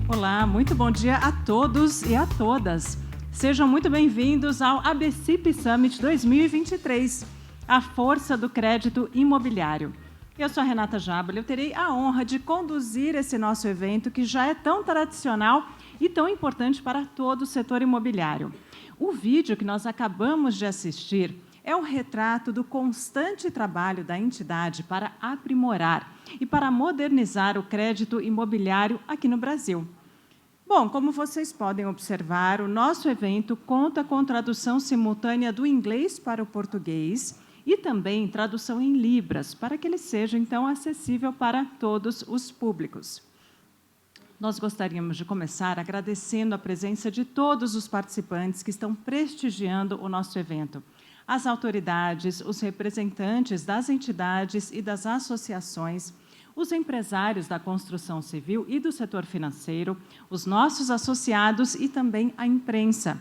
Olá, muito bom dia a todos e a todas. Sejam muito bem-vindos ao ABCIP Summit 2023, a força do crédito imobiliário. Eu sou a Renata Jábala, eu terei a honra de conduzir esse nosso evento que já é tão tradicional e tão importante para todo o setor imobiliário. O vídeo que nós acabamos de assistir é um retrato do constante trabalho da entidade para aprimorar e para modernizar o crédito imobiliário aqui no Brasil. Bom, como vocês podem observar, o nosso evento conta com tradução simultânea do inglês para o português e também tradução em libras, para que ele seja, então, acessível para todos os públicos. Nós gostaríamos de começar agradecendo a presença de todos os participantes que estão prestigiando o nosso evento. As autoridades, os representantes das entidades e das associações, os empresários da construção civil e do setor financeiro, os nossos associados e também a imprensa.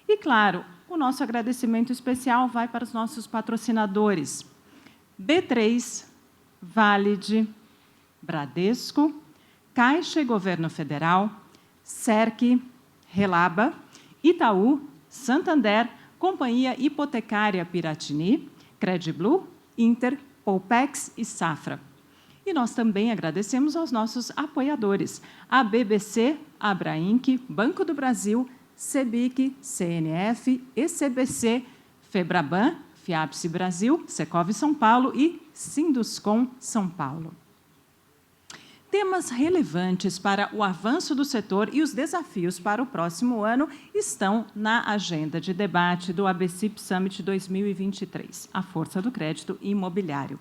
E, claro, o nosso agradecimento especial vai para os nossos patrocinadores: B3, Valid, Bradesco, Caixa e Governo Federal, Cerc, Relaba, Itaú, Santander, Companhia Hipotecária Piratini, Crediblu, Inter, Poupex e Safra. E nós também agradecemos aos nossos apoiadores, a BBC, Abrainc, Banco do Brasil, Cebic, CNF, ECBC, Febraban, Fiapse Brasil, Secov São Paulo e Sinduscom São Paulo. Temas relevantes para o avanço do setor e os desafios para o próximo ano estão na agenda de debate do ABCIP Summit 2023, a força do crédito imobiliário.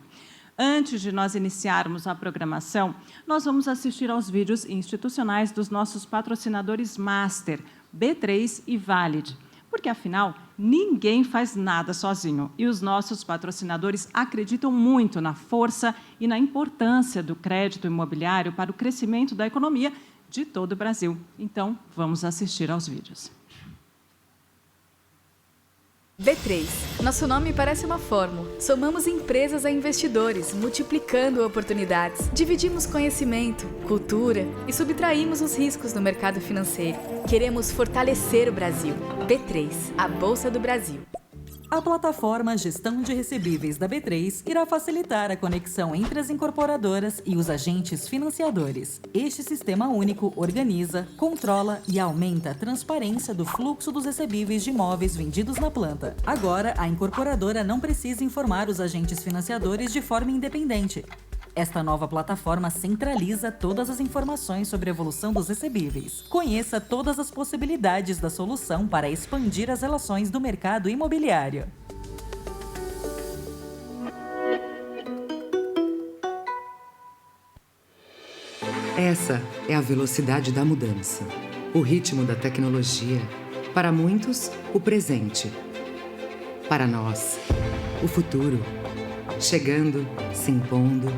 Antes de nós iniciarmos a programação, nós vamos assistir aos vídeos institucionais dos nossos patrocinadores Master, B3 e Valid, porque, afinal, ninguém faz nada sozinho e os nossos patrocinadores acreditam muito na força e na importância do crédito imobiliário para o crescimento da economia de todo o Brasil. Então, vamos assistir aos vídeos. B3. Nosso nome parece uma fórmula. Somamos empresas a investidores, multiplicando oportunidades. Dividimos conhecimento, cultura e subtraímos os riscos no mercado financeiro. Queremos fortalecer o Brasil. B3, a Bolsa do Brasil. A plataforma Gestão de Recebíveis da B3 irá facilitar a conexão entre as incorporadoras e os agentes financiadores. Este sistema único organiza, controla e aumenta a transparência do fluxo dos recebíveis de imóveis vendidos na planta. Agora, a incorporadora não precisa informar os agentes financiadores de forma independente. Esta nova plataforma centraliza todas as informações sobre a evolução dos recebíveis. Conheça todas as possibilidades da solução para expandir as relações do mercado imobiliário. Essa é a velocidade da mudança, o ritmo da tecnologia. Para muitos, o presente. Para nós, o futuro. Chegando, se impondo,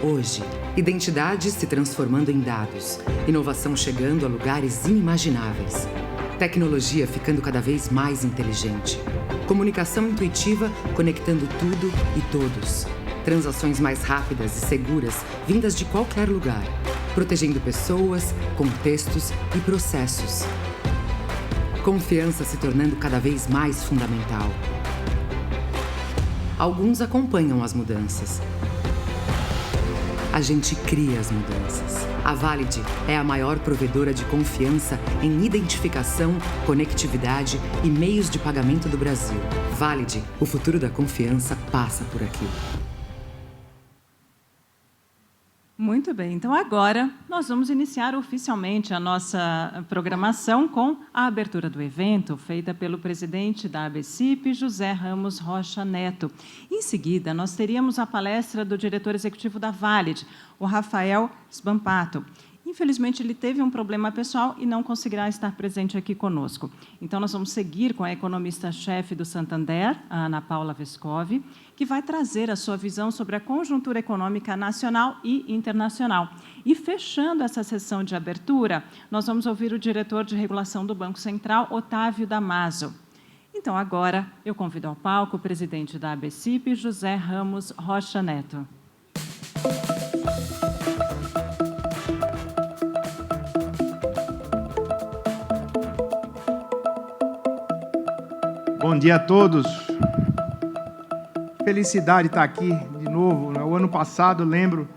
hoje. Identidades se transformando em dados. Inovação chegando a lugares inimagináveis. Tecnologia ficando cada vez mais inteligente. Comunicação intuitiva conectando tudo e todos. Transações mais rápidas e seguras vindas de qualquer lugar. Protegendo pessoas, contextos e processos. Confiança se tornando cada vez mais fundamental. Alguns acompanham as mudanças. A gente cria as mudanças. A Valid é a maior provedora de confiança em identificação, conectividade e meios de pagamento do Brasil. Valid, o futuro da confiança passa por aqui. Muito bem, então agora nós vamos iniciar oficialmente a nossa programação com a abertura do evento, feita pelo presidente da ABCIP, José Ramos Rocha Neto. Em seguida, nós teríamos a palestra do diretor executivo da Valid, o Rafael Spampato. Infelizmente, ele teve um problema pessoal e não conseguirá estar presente aqui conosco. Então, nós vamos seguir com a economista-chefe do Santander, a Ana Paula Vescovi, que vai trazer a sua visão sobre a conjuntura econômica nacional e internacional. E, fechando essa sessão de abertura, nós vamos ouvir o diretor de regulação do Banco Central, Otávio Damaso. Então, agora, eu convido ao palco o presidente da ABCIP, José Ramos Rocha Neto. Bom dia a todos. Felicidade estar aqui de novo. O ano passado, eu lembro,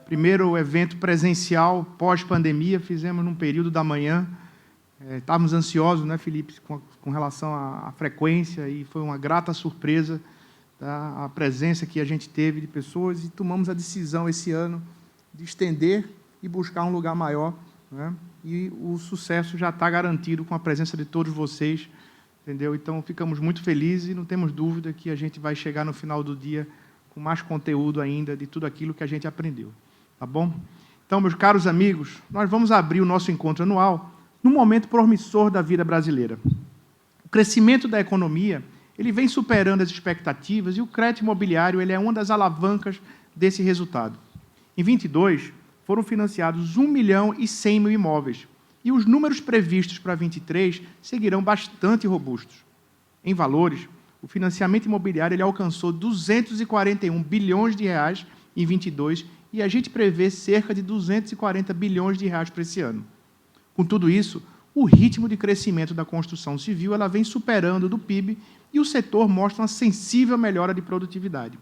primeiro evento presencial pós-pandemia, fizemos num período da manhã. Estávamos ansiosos, né, Felipe, com relação à frequência, e foi uma grata surpresa, tá, a presença que a gente teve de pessoas, e tomamos a decisão esse ano de estender e buscar um lugar maior, né, e o sucesso já está garantido com a presença de todos vocês, entendeu? Então, ficamos muito felizes e não temos dúvida que a gente vai chegar no final do dia com mais conteúdo ainda de tudo aquilo que a gente aprendeu, tá bom? Então, meus caros amigos, nós vamos abrir o nosso encontro anual num momento promissor da vida brasileira. O crescimento da economia, ele vem superando as expectativas, e o crédito imobiliário ele é uma das alavancas desse resultado. Em 22, foram financiados 1.100.000 imóveis, e os números previstos para 23 seguirão bastante robustos. Em valores, o financiamento imobiliário ele alcançou 241 bilhões de reais em 22, e a gente prevê cerca de 240 bilhões de reais para esse ano. Com tudo isso, o ritmo de crescimento da construção civil ela vem superando do PIB, e o setor mostra uma sensível melhora de produtividade.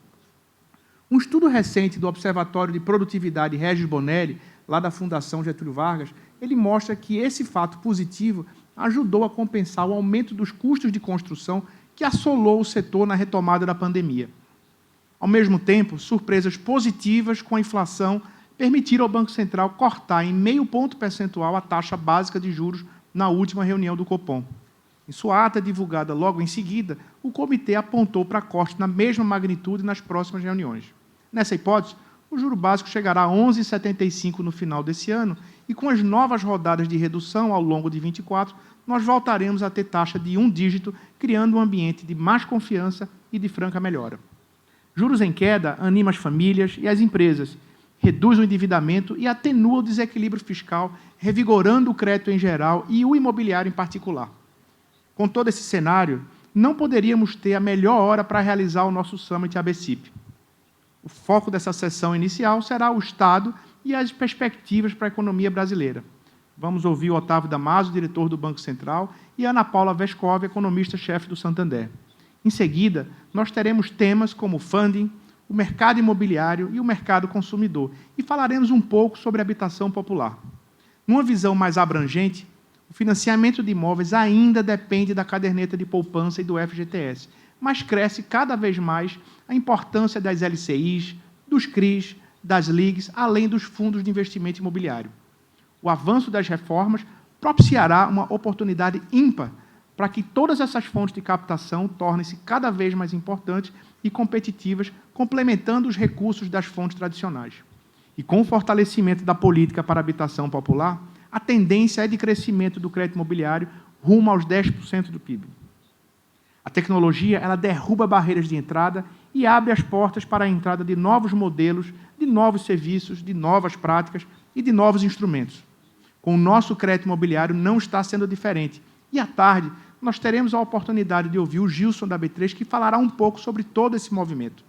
Um estudo recente do Observatório de Produtividade Regis Bonelli, lá da Fundação Getúlio Vargas, ele mostra que esse fato positivo ajudou a compensar o aumento dos custos de construção que assolou o setor na retomada da pandemia. Ao mesmo tempo, surpresas positivas com a inflação permitiram ao Banco Central cortar em 0,5 ponto percentual a taxa básica de juros na última reunião do Copom. Em sua ata divulgada logo em seguida, o comitê apontou para corte na mesma magnitude nas próximas reuniões. Nessa hipótese, o juro básico chegará a 11,75 no final desse ano, e com as novas rodadas de redução ao longo de 24, nós voltaremos a ter taxa de 1 dígito, criando um ambiente de mais confiança e de franca melhora. Juros em queda anima as famílias e as empresas, reduz o endividamento e atenua o desequilíbrio fiscal, revigorando o crédito em geral e o imobiliário em particular. Com todo esse cenário, não poderíamos ter a melhor hora para realizar o nosso Summit ABCIP. O foco dessa sessão inicial será o Estado e as perspectivas para a economia brasileira. Vamos ouvir o Otávio Damaso, diretor do Banco Central, e Ana Paula Vescov, economista-chefe do Santander. Em seguida, nós teremos temas como o funding, o mercado imobiliário e o mercado consumidor, e falaremos um pouco sobre a habitação popular. Numa visão mais abrangente, o financiamento de imóveis ainda depende da caderneta de poupança e do FGTS, mas cresce cada vez mais a importância das LCIs, dos CRIs, das LIGs, além dos fundos de investimento imobiliário. O avanço das reformas propiciará uma oportunidade ímpar para que todas essas fontes de captação tornem-se cada vez mais importantes e competitivas, complementando os recursos das fontes tradicionais. E com o fortalecimento da política para a habitação popular, a tendência é de crescimento do crédito imobiliário rumo aos 10% do PIB. A tecnologia ela derruba barreiras de entrada e abre as portas para a entrada de novos modelos, de novos serviços, de novas práticas e de novos instrumentos. Com o nosso crédito imobiliário não está sendo diferente. E à tarde, nós teremos a oportunidade de ouvir o Gilson da B3, que falará um pouco sobre todo esse movimento.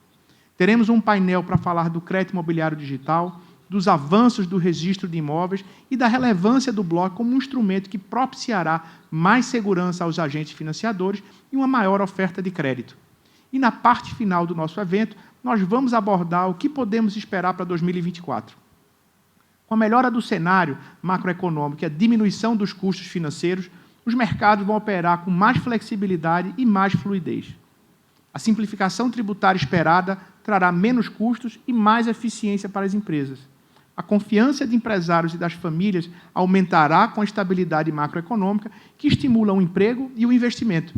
Teremos um painel para falar do crédito imobiliário digital, dos avanços do registro de imóveis e da relevância do bloco como um instrumento que propiciará mais segurança aos agentes financiadores e uma maior oferta de crédito. E na parte final do nosso evento, nós vamos abordar o que podemos esperar para 2024. Com a melhora do cenário macroeconômico e a diminuição dos custos financeiros, os mercados vão operar com mais flexibilidade e mais fluidez. A simplificação tributária esperada trará menos custos e mais eficiência para as empresas. A confiança de empresários e das famílias aumentará com a estabilidade macroeconômica, que estimula o emprego e o investimento.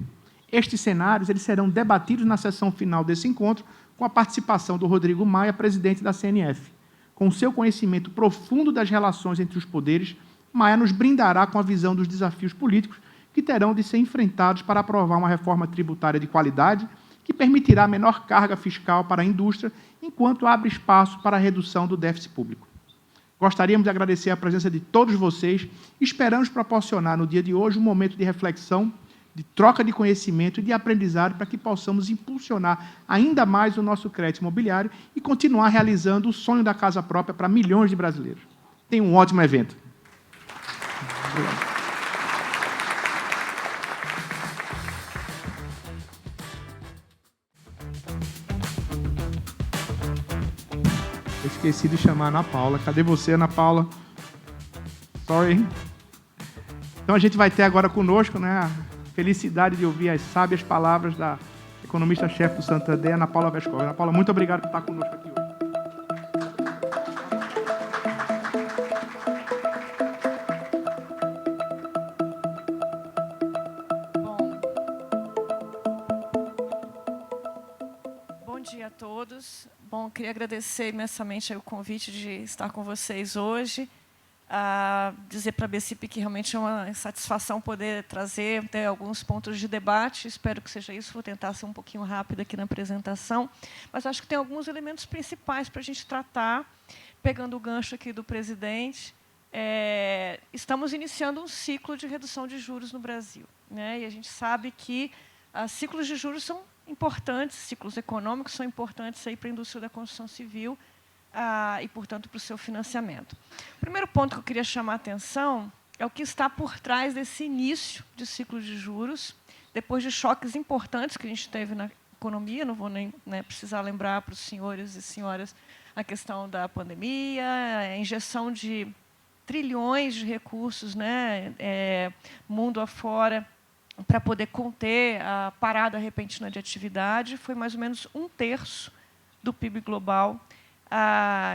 Estes cenários eles serão debatidos na sessão final desse encontro, com a participação do Rodrigo Maia, presidente da CNF. Com seu conhecimento profundo das relações entre os poderes, Maia nos brindará com a visão dos desafios políticos que terão de ser enfrentados para aprovar uma reforma tributária de qualidade que permitirá menor carga fiscal para a indústria, enquanto abre espaço para a redução do déficit público. Gostaríamos de agradecer a presença de todos vocês e esperamos proporcionar no dia de hoje um momento de reflexão, de troca de conhecimento e de aprendizado para que possamos impulsionar ainda mais o nosso crédito imobiliário e continuar realizando o sonho da casa própria para milhões de brasileiros. Tenha um ótimo evento. Obrigado. Eu esqueci de chamar a Ana Paula. Cadê você, Ana Paula? Sorry. Então, a gente vai ter agora conosco, né, a felicidade de ouvir as sábias palavras da economista-chefe do Santander, Ana Paula Vescovi. Ana Paula, muito obrigado por estar conosco aqui hoje. Bom dia a todos. Bom, queria agradecer imensamente o convite de estar com vocês hoje. Dizer para a BCIP que realmente é uma satisfação poder trazer até alguns pontos de debate. Espero que seja isso. Vou tentar ser um pouquinho rápida aqui na apresentação. Mas acho que tem alguns elementos principais para a gente tratar, pegando o gancho aqui do presidente. Estamos iniciando um ciclo de redução de juros no Brasil, né? E a gente sabe que ciclos de juros são importantes, ciclos econômicos são importantes para a indústria da construção civil, e, portanto, para o seu financiamento. O primeiro ponto que eu queria chamar a atenção é o que está por trás desse início de ciclo de juros, depois de choques importantes que a gente teve na economia. Não vou nem precisar lembrar para os senhores e senhoras a questão da pandemia, a injeção de trilhões de recursos, mundo afora, para poder conter a parada repentina de atividade. Foi mais ou menos 1/3 do PIB global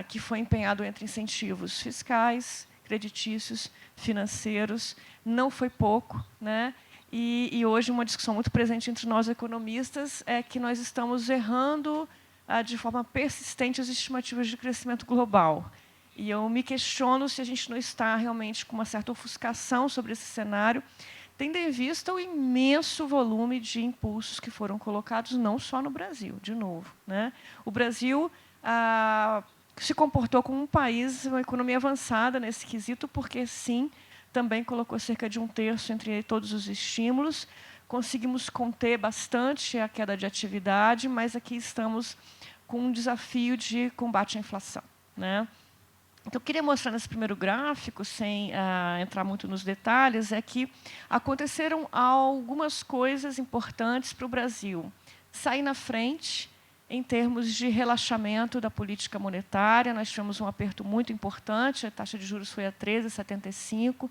que foi empenhado entre incentivos fiscais, creditícios, financeiros. Não foi pouco, né? E hoje uma discussão muito presente entre nós economistas é que nós estamos errando de forma persistente as estimativas de crescimento global. E eu me questiono se a gente não está realmente com uma certa ofuscação sobre esse cenário, tendo em vista o imenso volume de impulsos que foram colocados, não só no Brasil, de novo, né? O Brasil se comportou como um país, uma economia avançada nesse quesito, porque, sim, também colocou cerca de 1/3 entre todos os estímulos. Conseguimos conter bastante a queda de atividade, mas aqui estamos com um desafio de combate à inflação, né? Então, eu queria mostrar nesse primeiro gráfico, sem entrar muito nos detalhes, é que aconteceram algumas coisas importantes para o Brasil. Sair na frente em termos de relaxamento da política monetária. Nós tivemos um aperto muito importante, a taxa de juros foi a 13,75,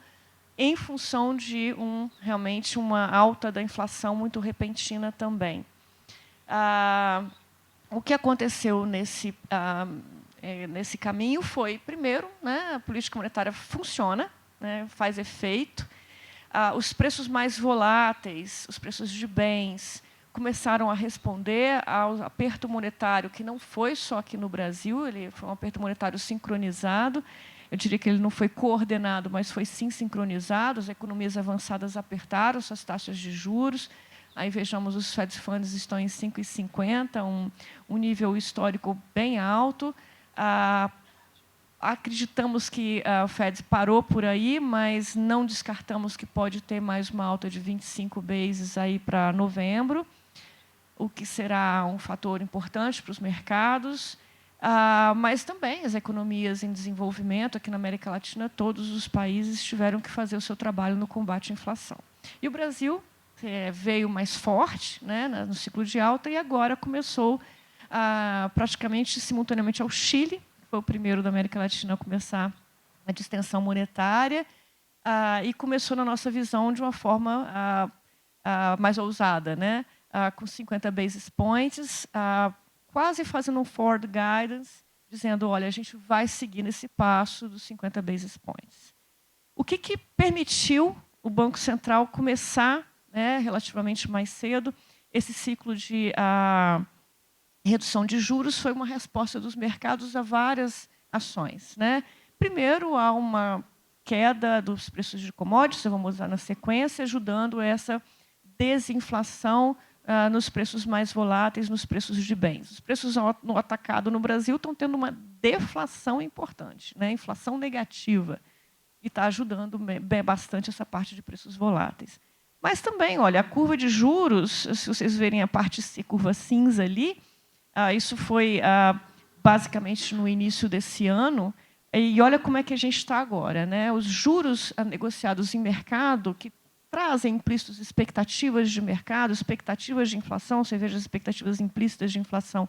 em função de realmente uma alta da inflação muito repentina também. O que aconteceu nesse caminho foi, primeiro, né, a política monetária funciona, né, faz efeito. Os preços mais voláteis, os preços de bens, começaram a responder ao aperto monetário, que não foi só aqui no Brasil, ele foi um aperto monetário sincronizado. Eu diria que ele não foi coordenado, mas foi sim sincronizado. As economias avançadas apertaram suas taxas de juros. Aí vejamos, os Fed Funds estão em 5,50, um nível histórico bem alto. Acreditamos que o Fed parou por aí, mas não descartamos que pode ter mais uma alta de 25 bases aí para novembro, o que será um fator importante para os mercados. Mas também as economias em desenvolvimento, aqui na América Latina, todos os países tiveram que fazer o seu trabalho no combate à inflação. E o Brasil veio mais forte, né, no ciclo de alta, e agora começou praticamente simultaneamente ao Chile, foi o primeiro da América Latina a começar a distensão monetária, e começou, na nossa visão, de uma forma mais ousada, né? Com 50 basis points, quase fazendo um forward guidance, dizendo, olha, a gente vai seguir nesse passo dos 50 basis points. O que permitiu o Banco Central começar, né, relativamente mais cedo, esse ciclo de redução de juros? Foi uma resposta dos mercados a várias ações, né? Primeiro, há uma queda dos preços de commodities, vamos usar na sequência, ajudando essa desinflação nos preços mais voláteis, nos preços de bens. Os preços no atacado no Brasil estão tendo uma deflação importante, né? Inflação negativa, e está ajudando bastante essa parte de preços voláteis. Mas também, olha, a curva de juros, se vocês verem a parte curva cinza ali, isso foi basicamente no início desse ano, e olha como é que a gente está agora, né? Os juros negociados em mercado, que trazem implícitos expectativas de mercado, expectativas de inflação, você veja as expectativas implícitas de inflação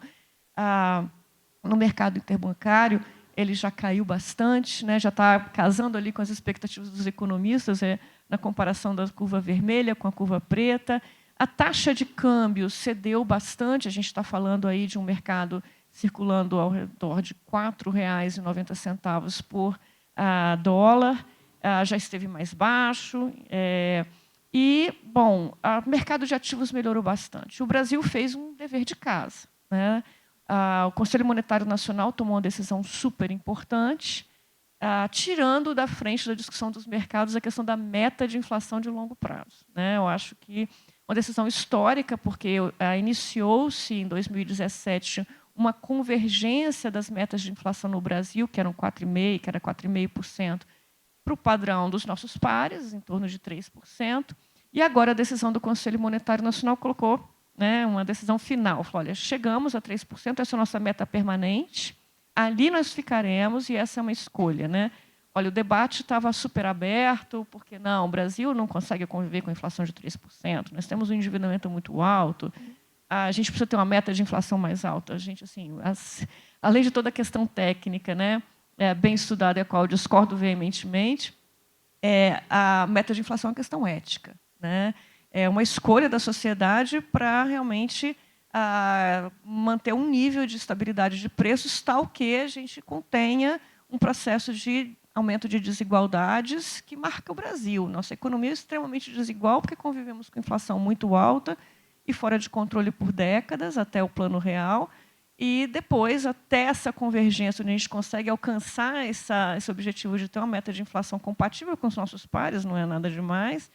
no mercado interbancário, ele já caiu bastante, né? Já está casando ali com as expectativas dos economistas, na comparação da curva vermelha com a curva preta. A taxa de câmbio cedeu bastante, a gente está falando aí de um mercado circulando ao redor de R$ 4,90 por dólar, já esteve mais baixo. E, bom, o mercado de ativos melhorou bastante. O Brasil fez um dever de casa, né? O Conselho Monetário Nacional tomou uma decisão super importante, tirando da frente da discussão dos mercados a questão da meta de inflação de longo prazo, né? Eu acho que uma decisão histórica, porque iniciou-se em 2017 uma convergência das metas de inflação no Brasil, que eram 4,5%, que era 4,5%, para o padrão dos nossos pares, em torno de 3%. E agora a decisão do Conselho Monetário Nacional colocou, né, uma decisão final. Falou, olha, chegamos a 3%, essa é a nossa meta permanente, ali nós ficaremos e essa é uma escolha, né? Olha, o debate estava super aberto, porque não, o Brasil não consegue conviver com a inflação de 3%, nós temos um endividamento muito alto, a gente precisa ter uma meta de inflação mais alta. A gente, assim, além de toda a questão técnica, né, bem estudada e a qual eu discordo veementemente, a meta de inflação é uma questão ética, né? É uma escolha da sociedade para realmente manter um nível de estabilidade de preços tal que a gente contenha um processo de aumento de desigualdades que marca o Brasil. Nossa economia é extremamente desigual porque convivemos com inflação muito alta e fora de controle por décadas, até o Plano Real. E depois, até essa convergência, onde a gente consegue alcançar esse objetivo de ter uma meta de inflação compatível com os nossos pares, não é nada demais,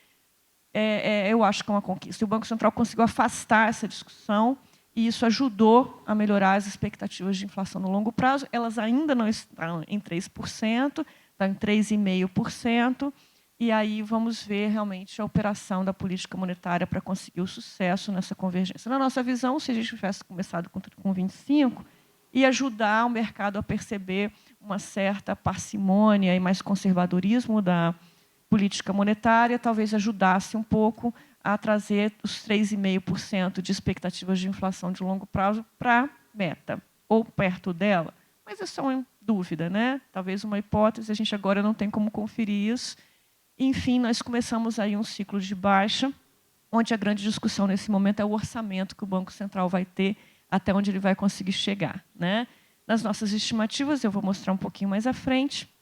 eu acho que é uma conquista. E o Banco Central conseguiu afastar essa discussão e isso ajudou a melhorar as expectativas de inflação no longo prazo. Elas ainda não estão em 3%, estão em 3,5%, e aí vamos ver realmente a operação da política monetária para conseguir o sucesso nessa convergência. Na nossa visão, se a gente tivesse começado com 25, ia ajudar o mercado a perceber uma certa parcimônia e mais conservadorismo da política monetária, talvez ajudasse um pouco a trazer os 3,5% de expectativas de inflação de longo prazo para a meta, ou perto dela. Mas é só uma dúvida, né? Talvez uma hipótese, a gente agora não tem como conferir isso. Enfim, nós começamos aí um ciclo de baixa, onde a grande discussão nesse momento é o orçamento que o Banco Central vai ter, até onde ele vai conseguir chegar, né? Nas nossas estimativas, eu vou mostrar um pouquinho mais à frente,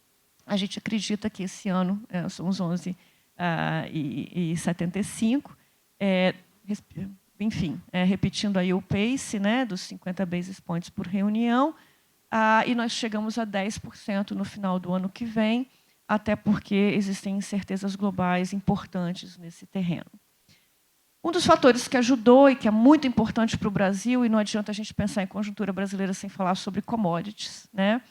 a gente acredita que esse ano são os 11,75, enfim, repetindo aí o pace, né, dos 50 basis points por reunião, e nós chegamos a 10% no final do ano que vem, até porque existem incertezas globais importantes nesse terreno. Um dos fatores que ajudou e que é muito importante para o Brasil, e não adianta a gente pensar em conjuntura brasileira sem falar sobre commodities, né,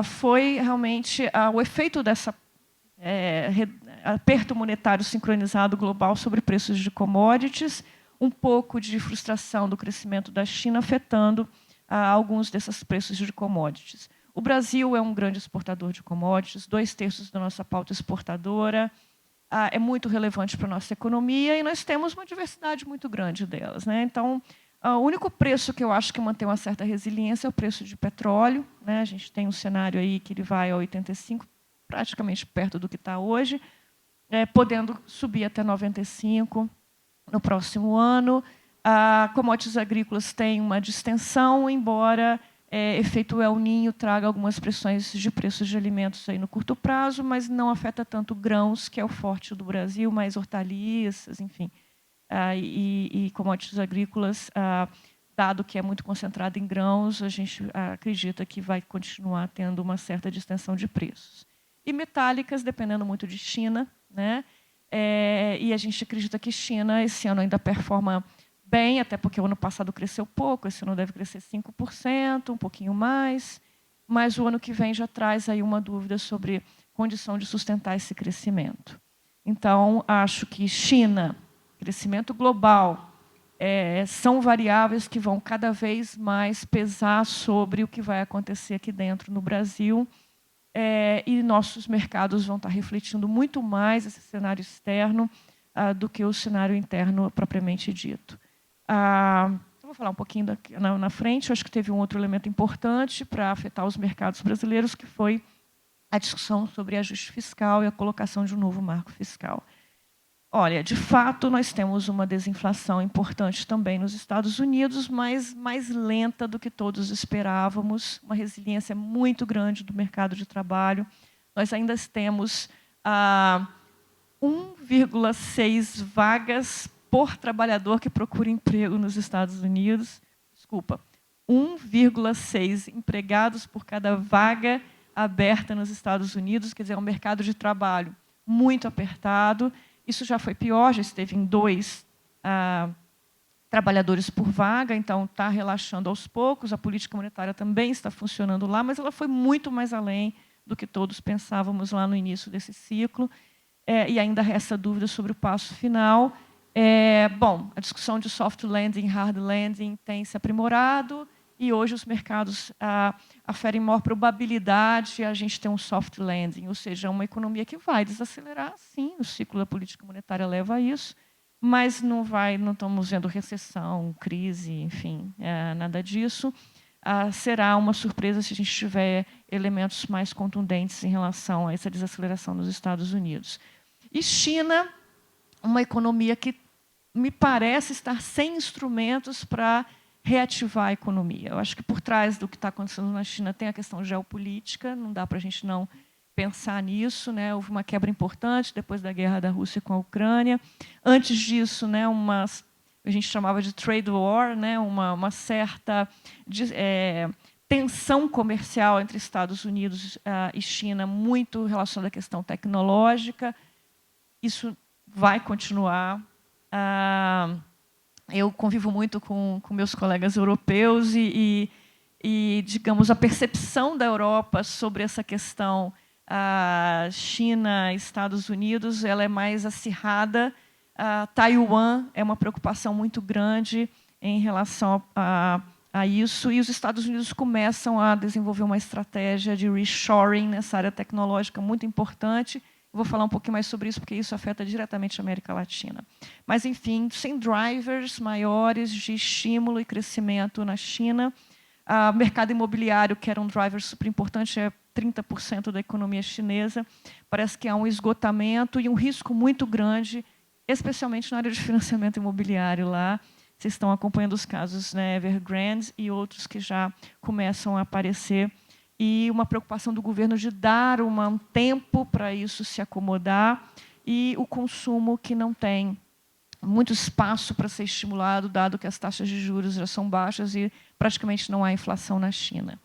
foi realmente o efeito dessa aperto monetário sincronizado global sobre preços de commodities, um pouco de frustração do crescimento da China afetando alguns desses preços de commodities. O Brasil é um grande exportador de commodities, 2/3 da nossa pauta exportadora, é muito relevante para a nossa economia e nós temos uma diversidade muito grande delas, né? Então, o único preço que eu acho que mantém uma certa resiliência é o preço de petróleo, né? A gente tem um cenário aí que ele vai a 85, praticamente perto do que está hoje, podendo subir até 95 no próximo ano. Commodities agrícolas têm uma distensão, embora efeito El Niño traga algumas pressões de preços de alimentos aí no curto prazo, mas não afeta tanto grãos, que é o forte do Brasil, mas hortaliças, enfim. E commodities agrícolas, dado que é muito concentrado em grãos, a gente acredita que vai continuar tendo uma certa distensão de preços. E metálicas, dependendo muito de China, né? E a gente acredita que China, esse ano, ainda performa bem, até porque o ano passado cresceu pouco, esse ano deve crescer 5%, um pouquinho mais, mas o ano que vem já traz aí uma dúvida sobre condição de sustentar esse crescimento. Então, acho que China crescimento global, são variáveis que vão cada vez mais pesar sobre o que vai acontecer aqui dentro no Brasil, e nossos mercados vão estar refletindo muito mais esse cenário externo do que o cenário interno propriamente dito. Eu vou falar um pouquinho daqui na frente. Eu acho que teve um outro elemento importante para afetar os mercados brasileiros, que foi a discussão sobre ajuste fiscal e a colocação de um novo marco fiscal. Olha, de fato, nós temos uma desinflação importante também nos Estados Unidos, mas mais lenta do que todos esperávamos, uma resiliência muito grande do mercado de trabalho. Nós ainda temos 1,6 vagas por trabalhador que procura emprego nos Estados Unidos. Desculpa, 1,6 empregados por cada vaga aberta nos Estados Unidos, quer dizer, é um mercado de trabalho muito apertado. Isso já foi pior, já esteve em 2 trabalhadores por vaga, então está relaxando aos poucos. A política monetária também está funcionando lá, mas ela foi muito mais além do que todos pensávamos lá no início desse ciclo. E ainda resta dúvida sobre o passo final. Bom, a discussão de soft landing, hard landing tem se aprimorado, e hoje os mercados aferem maior probabilidade a gente ter um soft landing, ou seja, uma economia que vai desacelerar, sim, o ciclo da política monetária leva a isso, mas não estamos vendo recessão, crise, enfim, nada disso. Será uma surpresa se a gente tiver elementos mais contundentes em relação a essa desaceleração nos Estados Unidos. E China, uma economia que me parece estar sem instrumentos para reativar a economia. Eu acho que por trás do que está acontecendo na China tem a questão geopolítica, não dá para a gente não pensar nisso, né? Houve uma quebra importante depois da guerra da Rússia com a Ucrânia. Antes disso, né, a gente chamava de trade war, né, uma certa tensão comercial entre Estados Unidos e China, muito relacionada à questão tecnológica. Isso vai continuar. Eu convivo muito com meus colegas europeus e, digamos, a percepção da Europa sobre essa questão China, Estados Unidos, ela é mais acirrada. Taiwan é uma preocupação muito grande em relação a isso, e os Estados Unidos começam a desenvolver uma estratégia de reshoring nessa área tecnológica muito importante. Eu vou falar um pouquinho mais sobre isso, porque isso afeta diretamente a América Latina. Mas, enfim, sem drivers maiores de estímulo e crescimento na China. O mercado imobiliário, que era um driver super importante, é 30% da economia chinesa. Parece que há um esgotamento e um risco muito grande, especialmente na área de financiamento imobiliário lá. Vocês estão acompanhando os casos, né, Evergrande e outros que já começam a aparecer. E uma preocupação do governo de dar um tempo para isso se acomodar, e o consumo que não tem muito espaço para ser estimulado, dado que as taxas de juros já são baixas e praticamente não há inflação na China.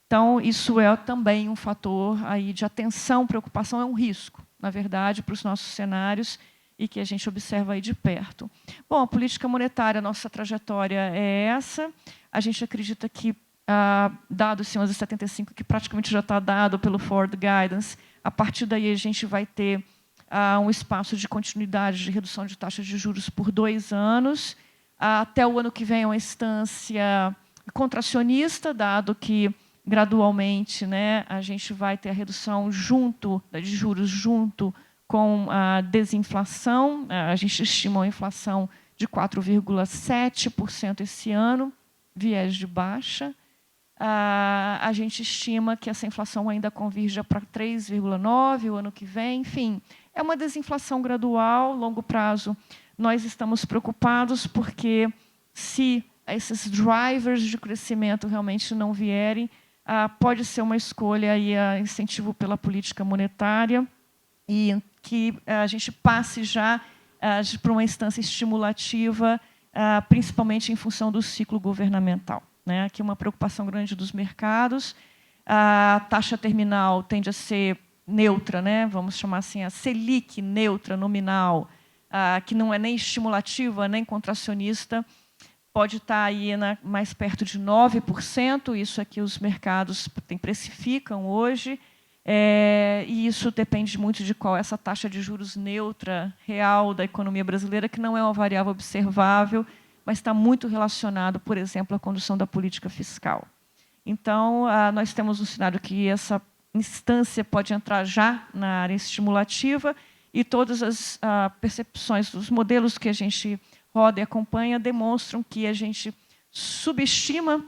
Então, isso é também um fator aí de atenção, preocupação, é um risco, na verdade, para os nossos cenários, e que a gente observa aí de perto. Bom, a política monetária, nossa trajetória é essa. A gente acredita que, dado esse 11,75, que praticamente já está dado pelo Forward Guidance, a partir daí a gente vai ter um espaço de continuidade de redução de taxas de juros por 2 anos. Até o ano que vem é uma instância contracionista, dado que, gradualmente, né, a gente vai ter a redução de juros junto com a desinflação. A gente estima uma inflação de 4,7% esse ano, viés de baixa. A gente estima que essa inflação ainda convirja para 3,9% o ano que vem. Enfim, é uma desinflação gradual, longo prazo. Nós estamos preocupados porque, se esses drivers de crescimento realmente não vierem, pode ser uma escolha aí, incentivo pela política monetária, e que a gente passe já para uma instância estimulativa, principalmente em função do ciclo governamental. Né? Aqui uma preocupação grande dos mercados. A taxa terminal tende a ser neutra, né? Vamos chamar assim, a Selic neutra, nominal, que não é nem estimulativa, nem contracionista, pode estar aí mais perto de 9%, isso é que os mercados precificam hoje. E isso depende muito de qual é essa taxa de juros neutra real da economia brasileira, que não é uma variável observável, mas está muito relacionado, por exemplo, à condução da política fiscal. Então, nós temos um cenário que essa instância pode entrar já na área estimulativa, e todas as percepções, os modelos que a gente roda e acompanha demonstram que a gente subestima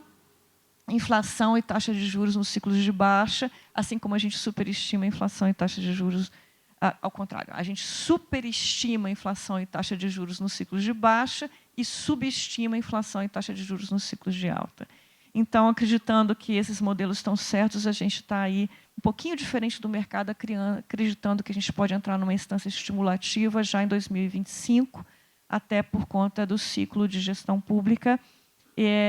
inflação e taxa de juros nos ciclos de baixa, assim como a gente superestima a inflação e taxa de juros ao contrário. A gente superestima a inflação e taxa de juros nos ciclos de baixa e subestima a inflação e taxa de juros nos ciclos de alta. Então, acreditando que esses modelos estão certos, a gente está aí um pouquinho diferente do mercado, acreditando que a gente pode entrar numa instância estimulativa já em 2025, até por conta do ciclo de gestão pública.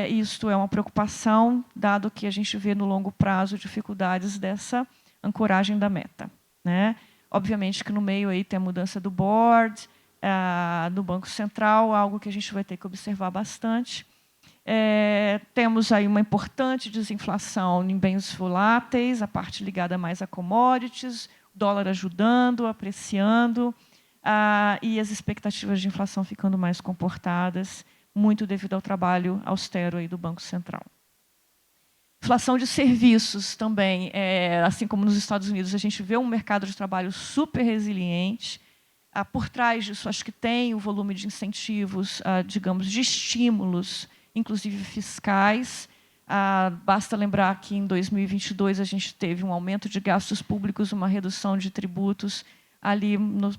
Isto é uma preocupação, dado que a gente vê no longo prazo dificuldades dessa ancoragem da meta, né? Obviamente que no meio aí tem a mudança do board, do Banco Central, algo que a gente vai ter que observar bastante. Temos aí uma importante desinflação em bens voláteis, a parte ligada mais a commodities, o dólar ajudando, apreciando, e as expectativas de inflação ficando mais comportadas, muito devido ao trabalho austero aí do Banco Central. Inflação de serviços também, assim como nos Estados Unidos, a gente vê um mercado de trabalho super resiliente. Por trás disso, acho que tem o volume de incentivos, digamos, de estímulos, inclusive fiscais. Basta lembrar que em 2022 a gente teve um aumento de gastos públicos, uma redução de tributos ali no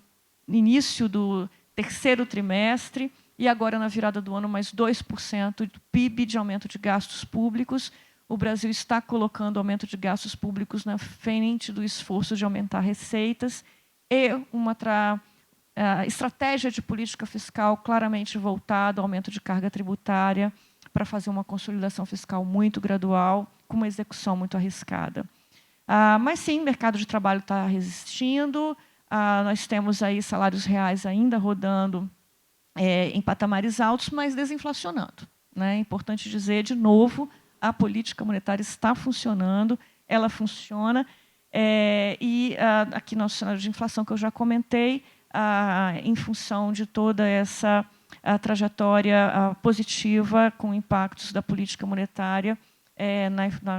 início do terceiro trimestre, e agora, na virada do ano, mais 2% do PIB de aumento de gastos públicos. O Brasil está colocando o aumento de gastos públicos na frente do esforço de aumentar receitas e uma estratégia de política fiscal claramente voltada ao aumento de carga tributária para fazer uma consolidação fiscal muito gradual, com uma execução muito arriscada. Mas, sim, o mercado de trabalho está resistindo, nós temos aí salários reais ainda rodando em patamares altos, mas desinflacionando, né? É importante dizer, de novo, a política monetária está funcionando, ela funciona, e aqui no cenário de inflação que eu já comentei, em função de toda essa trajetória positiva com impactos da política monetária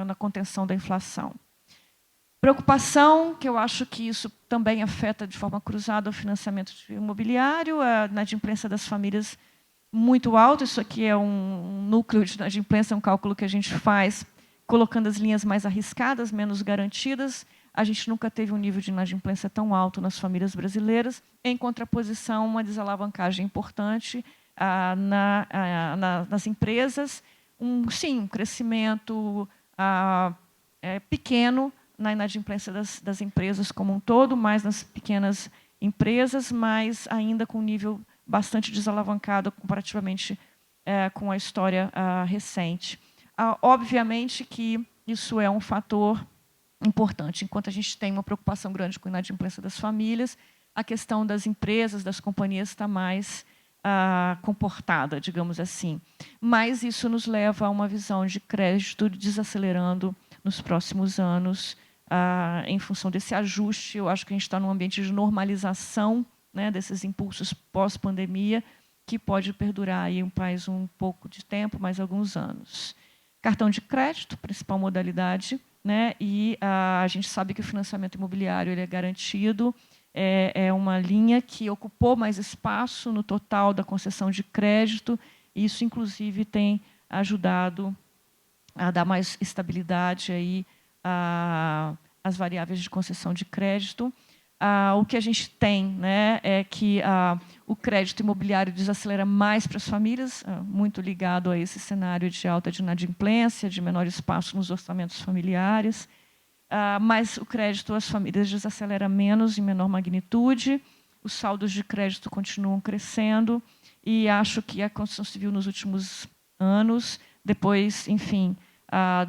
na contenção da inflação. Preocupação, que eu acho que isso também afeta de forma cruzada o financiamento imobiliário, a inadimplência das famílias muito alta. Isso aqui é um núcleo de inadimplência, um cálculo que a gente faz colocando as linhas mais arriscadas, menos garantidas. A gente nunca teve um nível de inadimplência tão alto nas famílias brasileiras, em contraposição a uma desalavancagem importante nas empresas. Um crescimento pequeno na inadimplência das empresas como um todo, mais nas pequenas empresas, mas ainda com um nível bastante desalavancado comparativamente com a história recente. Obviamente que isso é um fator importante. Enquanto a gente tem uma preocupação grande com a inadimplência das famílias, a questão das empresas, das companhias está mais comportada, digamos assim. Mas isso nos leva a uma visão de crédito desacelerando nos próximos anos, em função desse ajuste. Eu acho que a gente está num ambiente de normalização, né, desses impulsos pós-pandemia, que pode perdurar aí mais um pouco de tempo, mais alguns anos. Cartão de crédito, principal modalidade, né, e a gente sabe que o financiamento imobiliário ele é garantido, é uma linha que ocupou mais espaço no total da concessão de crédito, e isso, inclusive, tem ajudado a dar mais estabilidade aí às variáveis de concessão de crédito. O que a gente tem, né, é que o crédito imobiliário desacelera mais para as famílias, muito ligado a esse cenário de alta de inadimplência, de menor espaço nos orçamentos familiares, mas o crédito às famílias desacelera menos, em menor magnitude, os saldos de crédito continuam crescendo, e acho que a construção civil nos últimos anos, depois, enfim,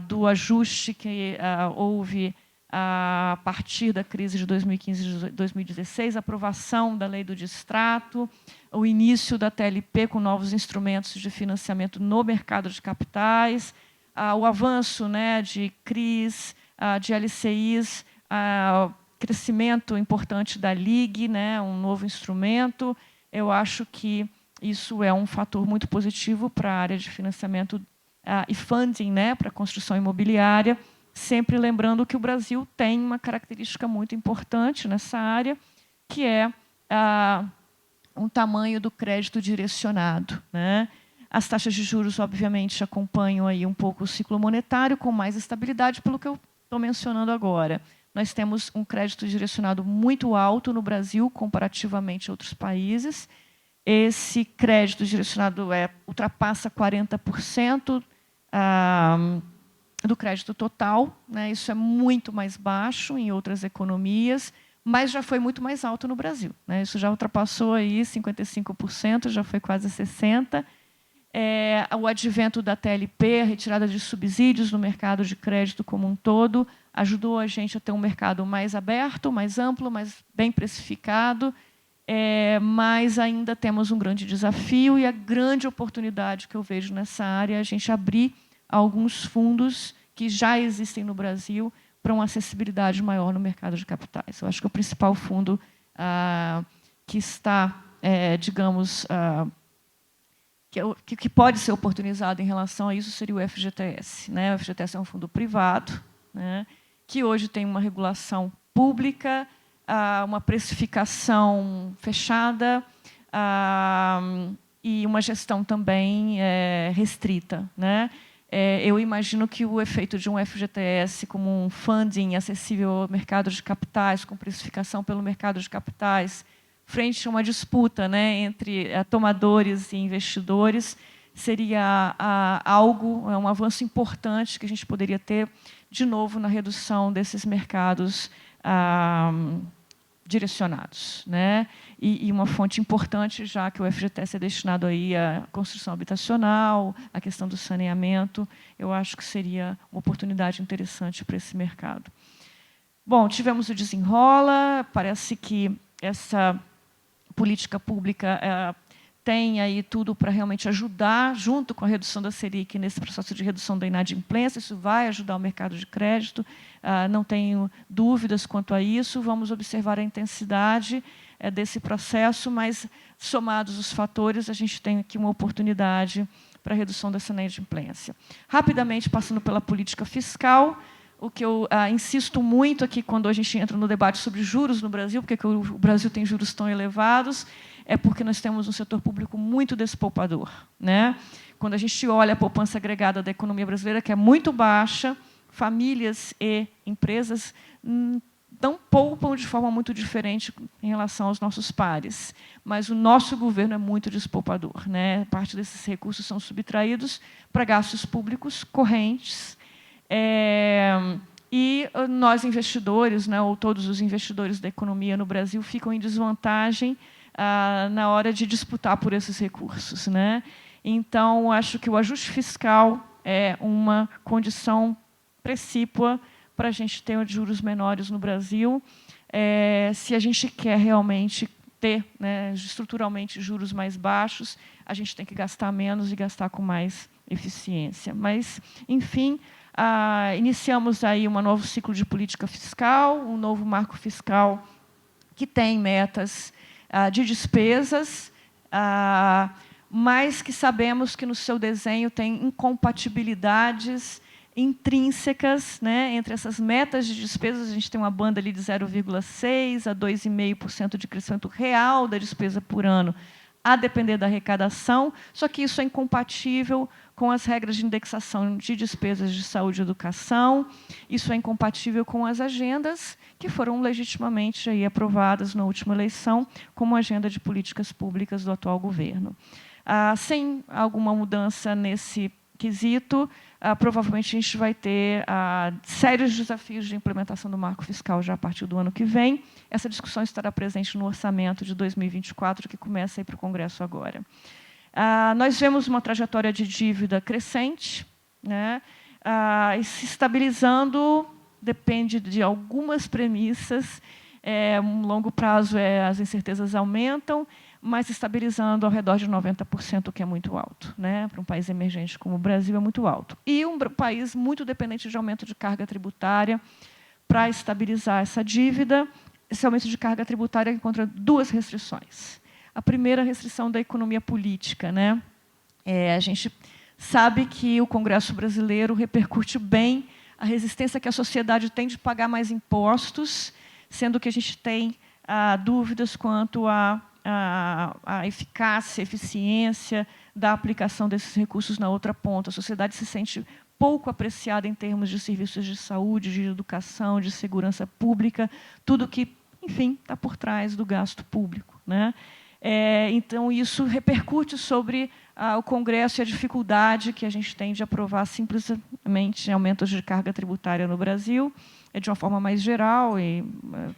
do ajuste que houve a partir da crise de 2015 e 2016, a aprovação da lei do distrato, o início da TLP com novos instrumentos de financiamento no mercado de capitais, o avanço, né, de CRIs, de LCIs, crescimento importante da LIG, né, um novo instrumento. Eu acho que isso é um fator muito positivo para a área de financiamento e funding, né, para a construção imobiliária, sempre lembrando que o Brasil tem uma característica muito importante nessa área, que é um tamanho do crédito direcionado, né? As taxas de juros, obviamente, acompanham aí um pouco o ciclo monetário com mais estabilidade, pelo que eu estou mencionando agora. Nós temos um crédito direcionado muito alto no Brasil, comparativamente a outros países. Esse crédito direcionado ultrapassa 40% do crédito total, né? Isso é muito mais baixo em outras economias, mas já foi muito mais alto no Brasil, né? Isso já ultrapassou aí 55%, já foi quase 60%. O advento da TLP, a retirada de subsídios no mercado de crédito como um todo, ajudou a gente a ter um mercado mais aberto, mais amplo, mais bem precificado, mas ainda temos um grande desafio, e a grande oportunidade que eu vejo nessa área é a gente abrir alguns fundos que já existem no Brasil para uma acessibilidade maior no mercado de capitais. Eu acho que o principal fundo que está, digamos, que pode ser oportunizado em relação a isso seria o FGTS, né? O FGTS é um fundo privado, né, que hoje tem uma regulação pública, uma precificação fechada e uma gestão também restrita, né? Eu imagino que o efeito de um FGTS como um funding acessível ao mercado de capitais, com precificação pelo mercado de capitais, frente a uma disputa, né, entre tomadores e investidores, seria um avanço importante que a gente poderia ter, de novo, na redução desses mercados direcionados, né? E uma fonte importante, já que o FGTS é destinado aí à construção habitacional, à questão do saneamento, eu acho que seria uma oportunidade interessante para esse mercado. Bom, tivemos o Desenrola, parece que essa política pública tem aí tudo para realmente ajudar, junto com a redução da Selic, nesse processo de redução da inadimplência. Isso vai ajudar o mercado de crédito, não tenho dúvidas quanto a isso. Vamos observar a intensidade desse processo, mas, somados os fatores, a gente tem aqui uma oportunidade para a redução dessa inadimplência. Rapidamente, passando pela política fiscal, o que eu insisto muito aqui quando a gente entra no debate sobre juros no Brasil, porque o Brasil tem juros tão elevados, é porque nós temos um setor público muito despoupador, né? Quando a gente olha a poupança agregada da economia brasileira, que é muito baixa, famílias e empresas não poupam de forma muito diferente em relação aos nossos pares. Mas o nosso governo é muito despoupador, né? Parte desses recursos são subtraídos para gastos públicos correntes. E nós, investidores, né, ou todos os investidores da economia no Brasil, ficam em desvantagem na hora de disputar por esses recursos, né? Então, acho que o ajuste fiscal é uma condição precípua para a gente ter juros menores no Brasil, se a gente quer realmente ter, né, estruturalmente juros mais baixos, a gente tem que gastar menos e gastar com mais eficiência. Mas, enfim, iniciamos aí um novo ciclo de política fiscal, um novo marco fiscal que tem metas de despesas, mas que sabemos que no seu desenho tem incompatibilidades intrínsecas, né, entre essas metas de despesas. A gente tem uma banda ali de 0,6% a 2,5% de crescimento real da despesa por ano, a depender da arrecadação, só que isso é incompatível com as regras de indexação de despesas de saúde e educação, isso é incompatível com as agendas que foram legitimamente aí aprovadas na última eleição como agenda de políticas públicas do atual governo. Sem alguma mudança nesse quesito, provavelmente a gente vai ter sérios desafios de implementação do marco fiscal já a partir do ano que vem. Essa discussão estará presente no orçamento de 2024, que começa a ir para o Congresso agora. Nós vemos uma trajetória de dívida crescente, né, e se estabilizando, depende de algumas premissas. Um longo prazo, as incertezas aumentam, mas estabilizando ao redor de 90%, o que é muito alto, né? Para um país emergente como o Brasil, é muito alto. E um país muito dependente de aumento de carga tributária, para estabilizar essa dívida. Esse aumento de carga tributária encontra duas restrições. A primeira, a restrição da economia política, né? A gente sabe que o Congresso brasileiro repercute bem a resistência que a sociedade tem de pagar mais impostos, sendo que a gente tem dúvidas quanto à eficácia, eficiência da aplicação desses recursos na outra ponta. A sociedade se sente pouco apreciada em termos de serviços de saúde, de educação, de segurança pública, tudo que, enfim, está por trás do gasto público, né? Então, isso repercute sobre o Congresso e a dificuldade que a gente tem de aprovar simplesmente aumentos de carga tributária no Brasil. De uma forma mais geral, e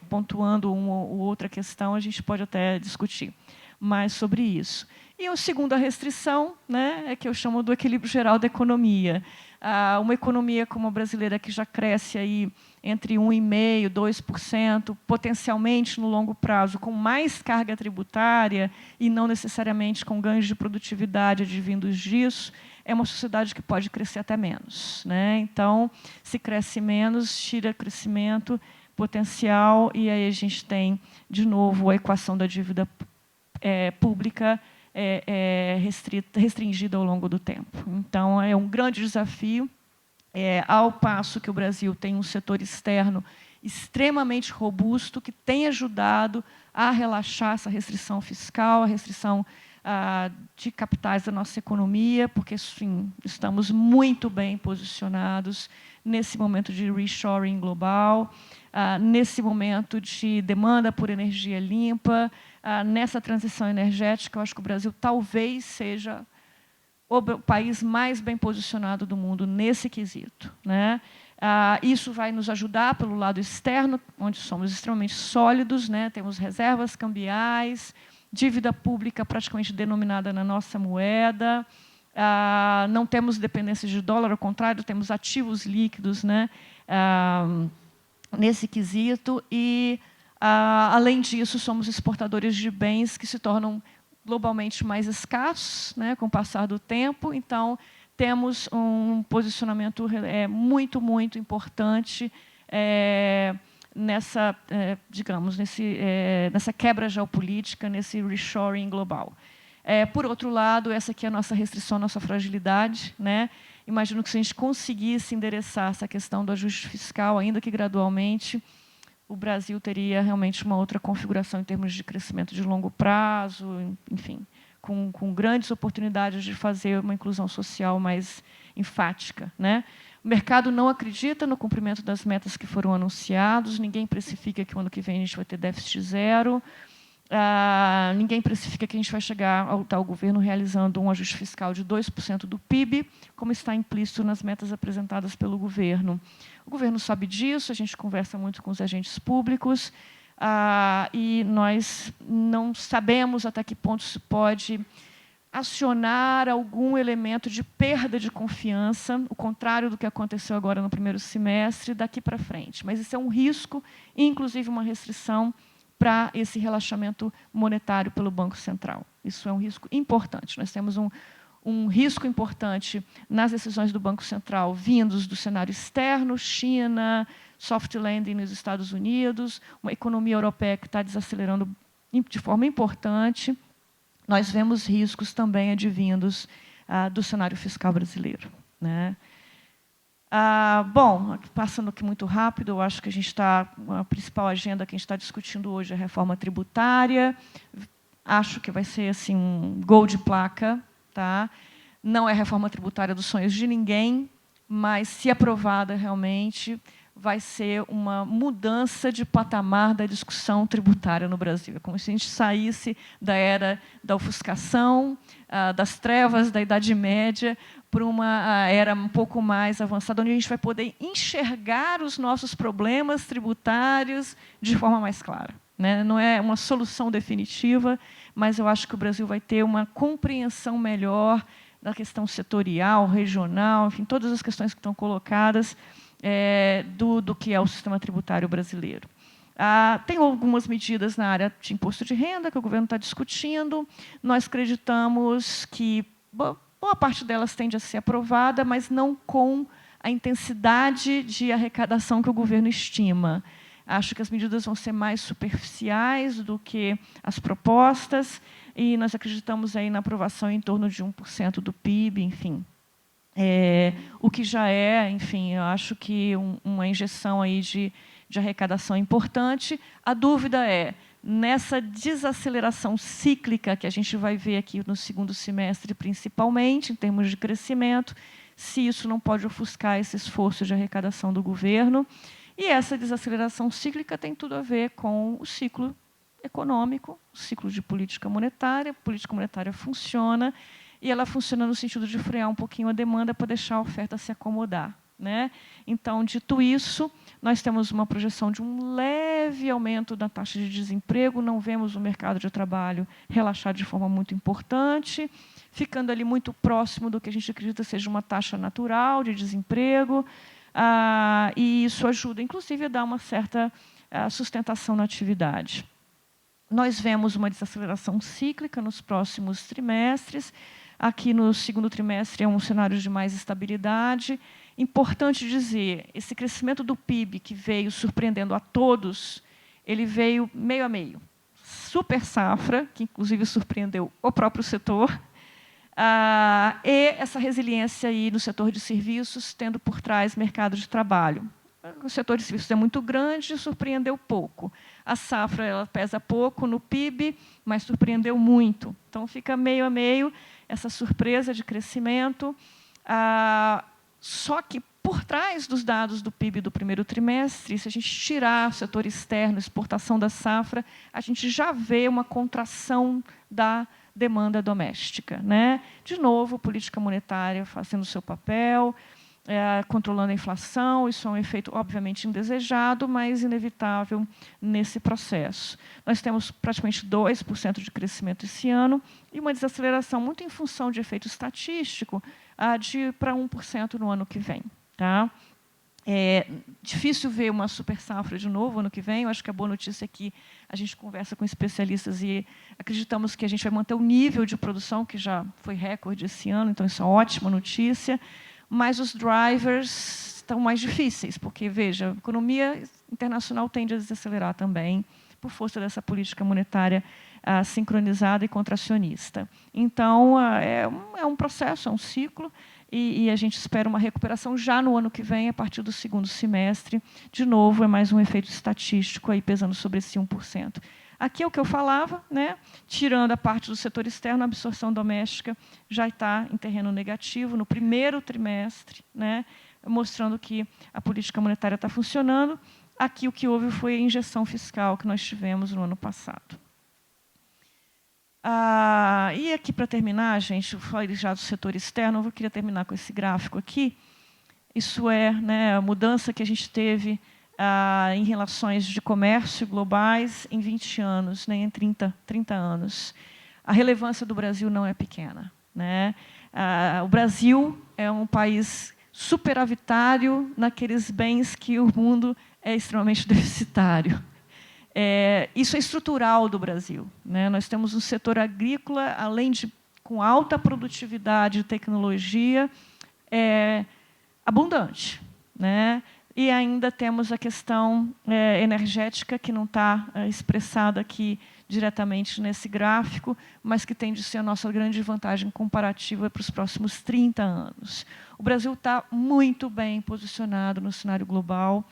pontuando uma ou outra questão, a gente pode até discutir mais sobre isso. E a segunda restrição, né, é que eu chamo do equilíbrio geral da economia. Uma economia como a brasileira, que já cresce aí entre 1,5% e 2%, potencialmente no longo prazo, com mais carga tributária e não necessariamente com ganhos de produtividade advindos disso, é uma sociedade que pode crescer até menos, né? Então, se cresce menos, tira crescimento potencial, e aí a gente tem, de novo, a equação da dívida pública restringida ao longo do tempo. Então, é um grande desafio, ao passo que o Brasil tem um setor externo extremamente robusto, que tem ajudado a relaxar essa restrição fiscal, a restrição de capitais da nossa economia, porque, sim, estamos muito bem posicionados nesse momento de reshoring global, nesse momento de demanda por energia limpa, nessa transição energética. Eu acho que o Brasil talvez seja o país mais bem posicionado do mundo nesse quesito, né? Isso vai nos ajudar pelo lado externo, onde somos extremamente sólidos, né? Temos reservas cambiais, dívida pública praticamente denominada na nossa moeda, não temos dependência de dólar, ao contrário, temos ativos líquidos, né? Nesse quesito, e, além disso, somos exportadores de bens que se tornam globalmente mais escassos, né, com o passar do tempo. Então, temos um posicionamento muito, muito importante nessa, digamos, nessa quebra geopolítica, nesse reshoring global. Por outro lado, essa aqui é a nossa restrição, a nossa fragilidade, né? Imagino que, se a gente conseguisse endereçar essa questão do ajuste fiscal, ainda que gradualmente, o Brasil teria realmente uma outra configuração em termos de crescimento de longo prazo, enfim, com grandes oportunidades de fazer uma inclusão social mais enfática, né? O mercado não acredita no cumprimento das metas que foram anunciados, ninguém precifica que o ano que vem a gente vai ter déficit zero, ninguém precifica que a gente vai chegar ao tal governo realizando um ajuste fiscal de 2% do PIB, como está implícito nas metas apresentadas pelo governo. O governo sabe disso, a gente conversa muito com os agentes públicos, e nós não sabemos até que ponto se pode acionar algum elemento de perda de confiança, o contrário do que aconteceu agora no primeiro semestre, daqui para frente. Mas isso é um risco, inclusive uma restrição para esse relaxamento monetário pelo Banco Central. Isso é um risco importante. Nós temos um risco importante nas decisões do Banco Central vindos do cenário externo, China, soft landing nos Estados Unidos, uma economia europeia que está desacelerando de forma importante. Nós vemos riscos também advindos do cenário fiscal brasileiro, né? Bom, passando aqui muito rápido, eu acho que a principal agenda que a gente está discutindo hoje é a reforma tributária. Acho que vai ser assim, um gol de placa, tá? Não é a reforma tributária dos sonhos de ninguém, mas, se aprovada realmente, vai ser uma mudança de patamar da discussão tributária no Brasil. É como se a gente saísse da era da ofuscação, das trevas da Idade Média, para uma era um pouco mais avançada, onde a gente vai poder enxergar os nossos problemas tributários de forma mais clara, né? Não é uma solução definitiva, mas eu acho que o Brasil vai ter uma compreensão melhor da questão setorial, regional, enfim, todas as questões que estão colocadas do que é o sistema tributário brasileiro. Tem algumas medidas na área de imposto de renda que o governo está discutindo. Nós acreditamos que boa parte delas tende a ser aprovada, mas não com a intensidade de arrecadação que o governo estima. Acho que as medidas vão ser mais superficiais do que as propostas, e nós acreditamos aí na aprovação em torno de 1% do PIB, enfim. O que já é, enfim, eu acho que uma injeção aí de arrecadação importante. A dúvida é, nessa desaceleração cíclica que a gente vai ver aqui no segundo semestre, principalmente, em termos de crescimento, se isso não pode ofuscar esse esforço de arrecadação do governo. E essa desaceleração cíclica tem tudo a ver com o ciclo econômico, o ciclo de política monetária. A política monetária funciona, e ela funciona no sentido de frear um pouquinho a demanda para deixar a oferta se acomodar, né? Então, dito isso, nós temos uma projeção de um leve aumento da taxa de desemprego, não vemos o mercado de trabalho relaxar de forma muito importante, ficando ali muito próximo do que a gente acredita seja uma taxa natural de desemprego, e isso ajuda, inclusive, a dar uma certa sustentação na atividade. Nós vemos uma desaceleração cíclica nos próximos trimestres. Aqui, no segundo trimestre, é um cenário de mais estabilidade. Importante dizer, esse crescimento do PIB, que veio surpreendendo a todos, ele veio meio a meio. Super safra, que, inclusive, surpreendeu o próprio setor, e essa resiliência aí no setor de serviços, tendo por trás mercado de trabalho. O setor de serviços é muito grande e surpreendeu pouco. A safra ela pesa pouco no PIB, mas surpreendeu muito. Então, fica meio a meio essa surpresa de crescimento. Só que, por trás dos dados do PIB do primeiro trimestre, se a gente tirar o setor externo, exportação da safra, a gente já vê uma contração da demanda doméstica, né? De novo, política monetária fazendo o seu papel, controlando a inflação. Isso é um efeito, obviamente, indesejado, mas inevitável nesse processo. Nós temos praticamente 2% de crescimento esse ano e uma desaceleração muito em função de efeito estatístico para 1% no ano que vem. Tá? É difícil ver uma super safra de novo ano que vem. Eu acho que a boa notícia é que a gente conversa com especialistas e acreditamos que a gente vai manter o nível de produção, que já foi recorde esse ano, então isso é uma ótima notícia. Mas os drivers estão mais difíceis, porque, veja, a economia internacional tende a desacelerar também, por força dessa política monetária sincronizada e contracionista. Então, é um processo, é um ciclo, e a gente espera uma recuperação já no ano que vem, a partir do segundo semestre. De novo, é mais um efeito estatístico aí pesando sobre esse 1%. Aqui é o que eu falava, né? Tirando a parte do setor externo, a absorção doméstica já está em terreno negativo no primeiro trimestre, né? Mostrando que a política monetária está funcionando. Aqui o que houve foi a injeção fiscal que nós tivemos no ano passado. E aqui, para terminar, gente, eu falei já do setor externo, eu queria terminar com esse gráfico aqui. Isso é, né, a mudança que a gente teve em relações de comércio globais em 20 anos, né, em 30 anos. A relevância do Brasil não é pequena, né? O Brasil é um país superavitário naqueles bens que o mundo é extremamente deficitário. Isso é estrutural do Brasil, né? Nós temos um setor agrícola, além de com alta produtividade e tecnologia, abundante, né? E ainda temos a questão energética, que não está expressada aqui diretamente nesse gráfico, mas que tem de ser a nossa grande vantagem comparativa para os próximos 30 anos. O Brasil está muito bem posicionado no cenário global.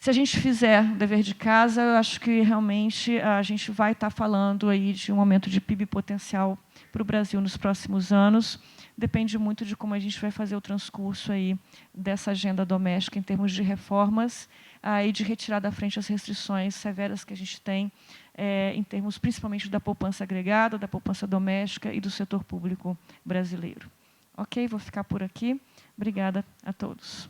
Se a gente fizer o dever de casa, eu acho que realmente a gente vai estar falando aí de um aumento de PIB potencial para o Brasil nos próximos anos. Depende muito de como a gente vai fazer o transcurso aí dessa agenda doméstica em termos de reformas e de retirar da frente as restrições severas que a gente tem em termos principalmente da poupança agregada, da poupança doméstica e do setor público brasileiro. Ok, vou ficar por aqui. Obrigada a todos.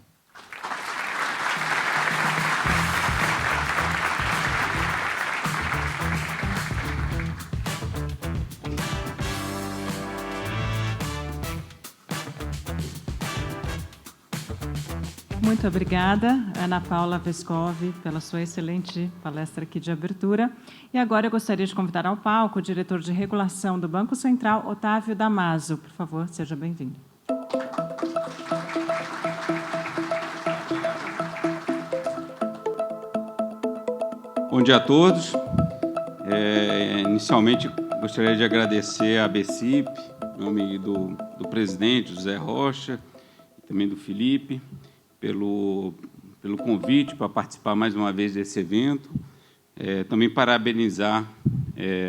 Muito obrigada, Ana Paula Vescovi, pela sua excelente palestra aqui de abertura. E agora eu gostaria de convidar ao palco o diretor de regulação do Banco Central, Otávio Damasio. Por favor, seja bem-vindo. Bom dia a todos. Inicialmente, gostaria de agradecer à ABCIP, em nome do presidente, José Rocha, e também do Felipe, pelo convite para participar mais uma vez desse evento. Também parabenizar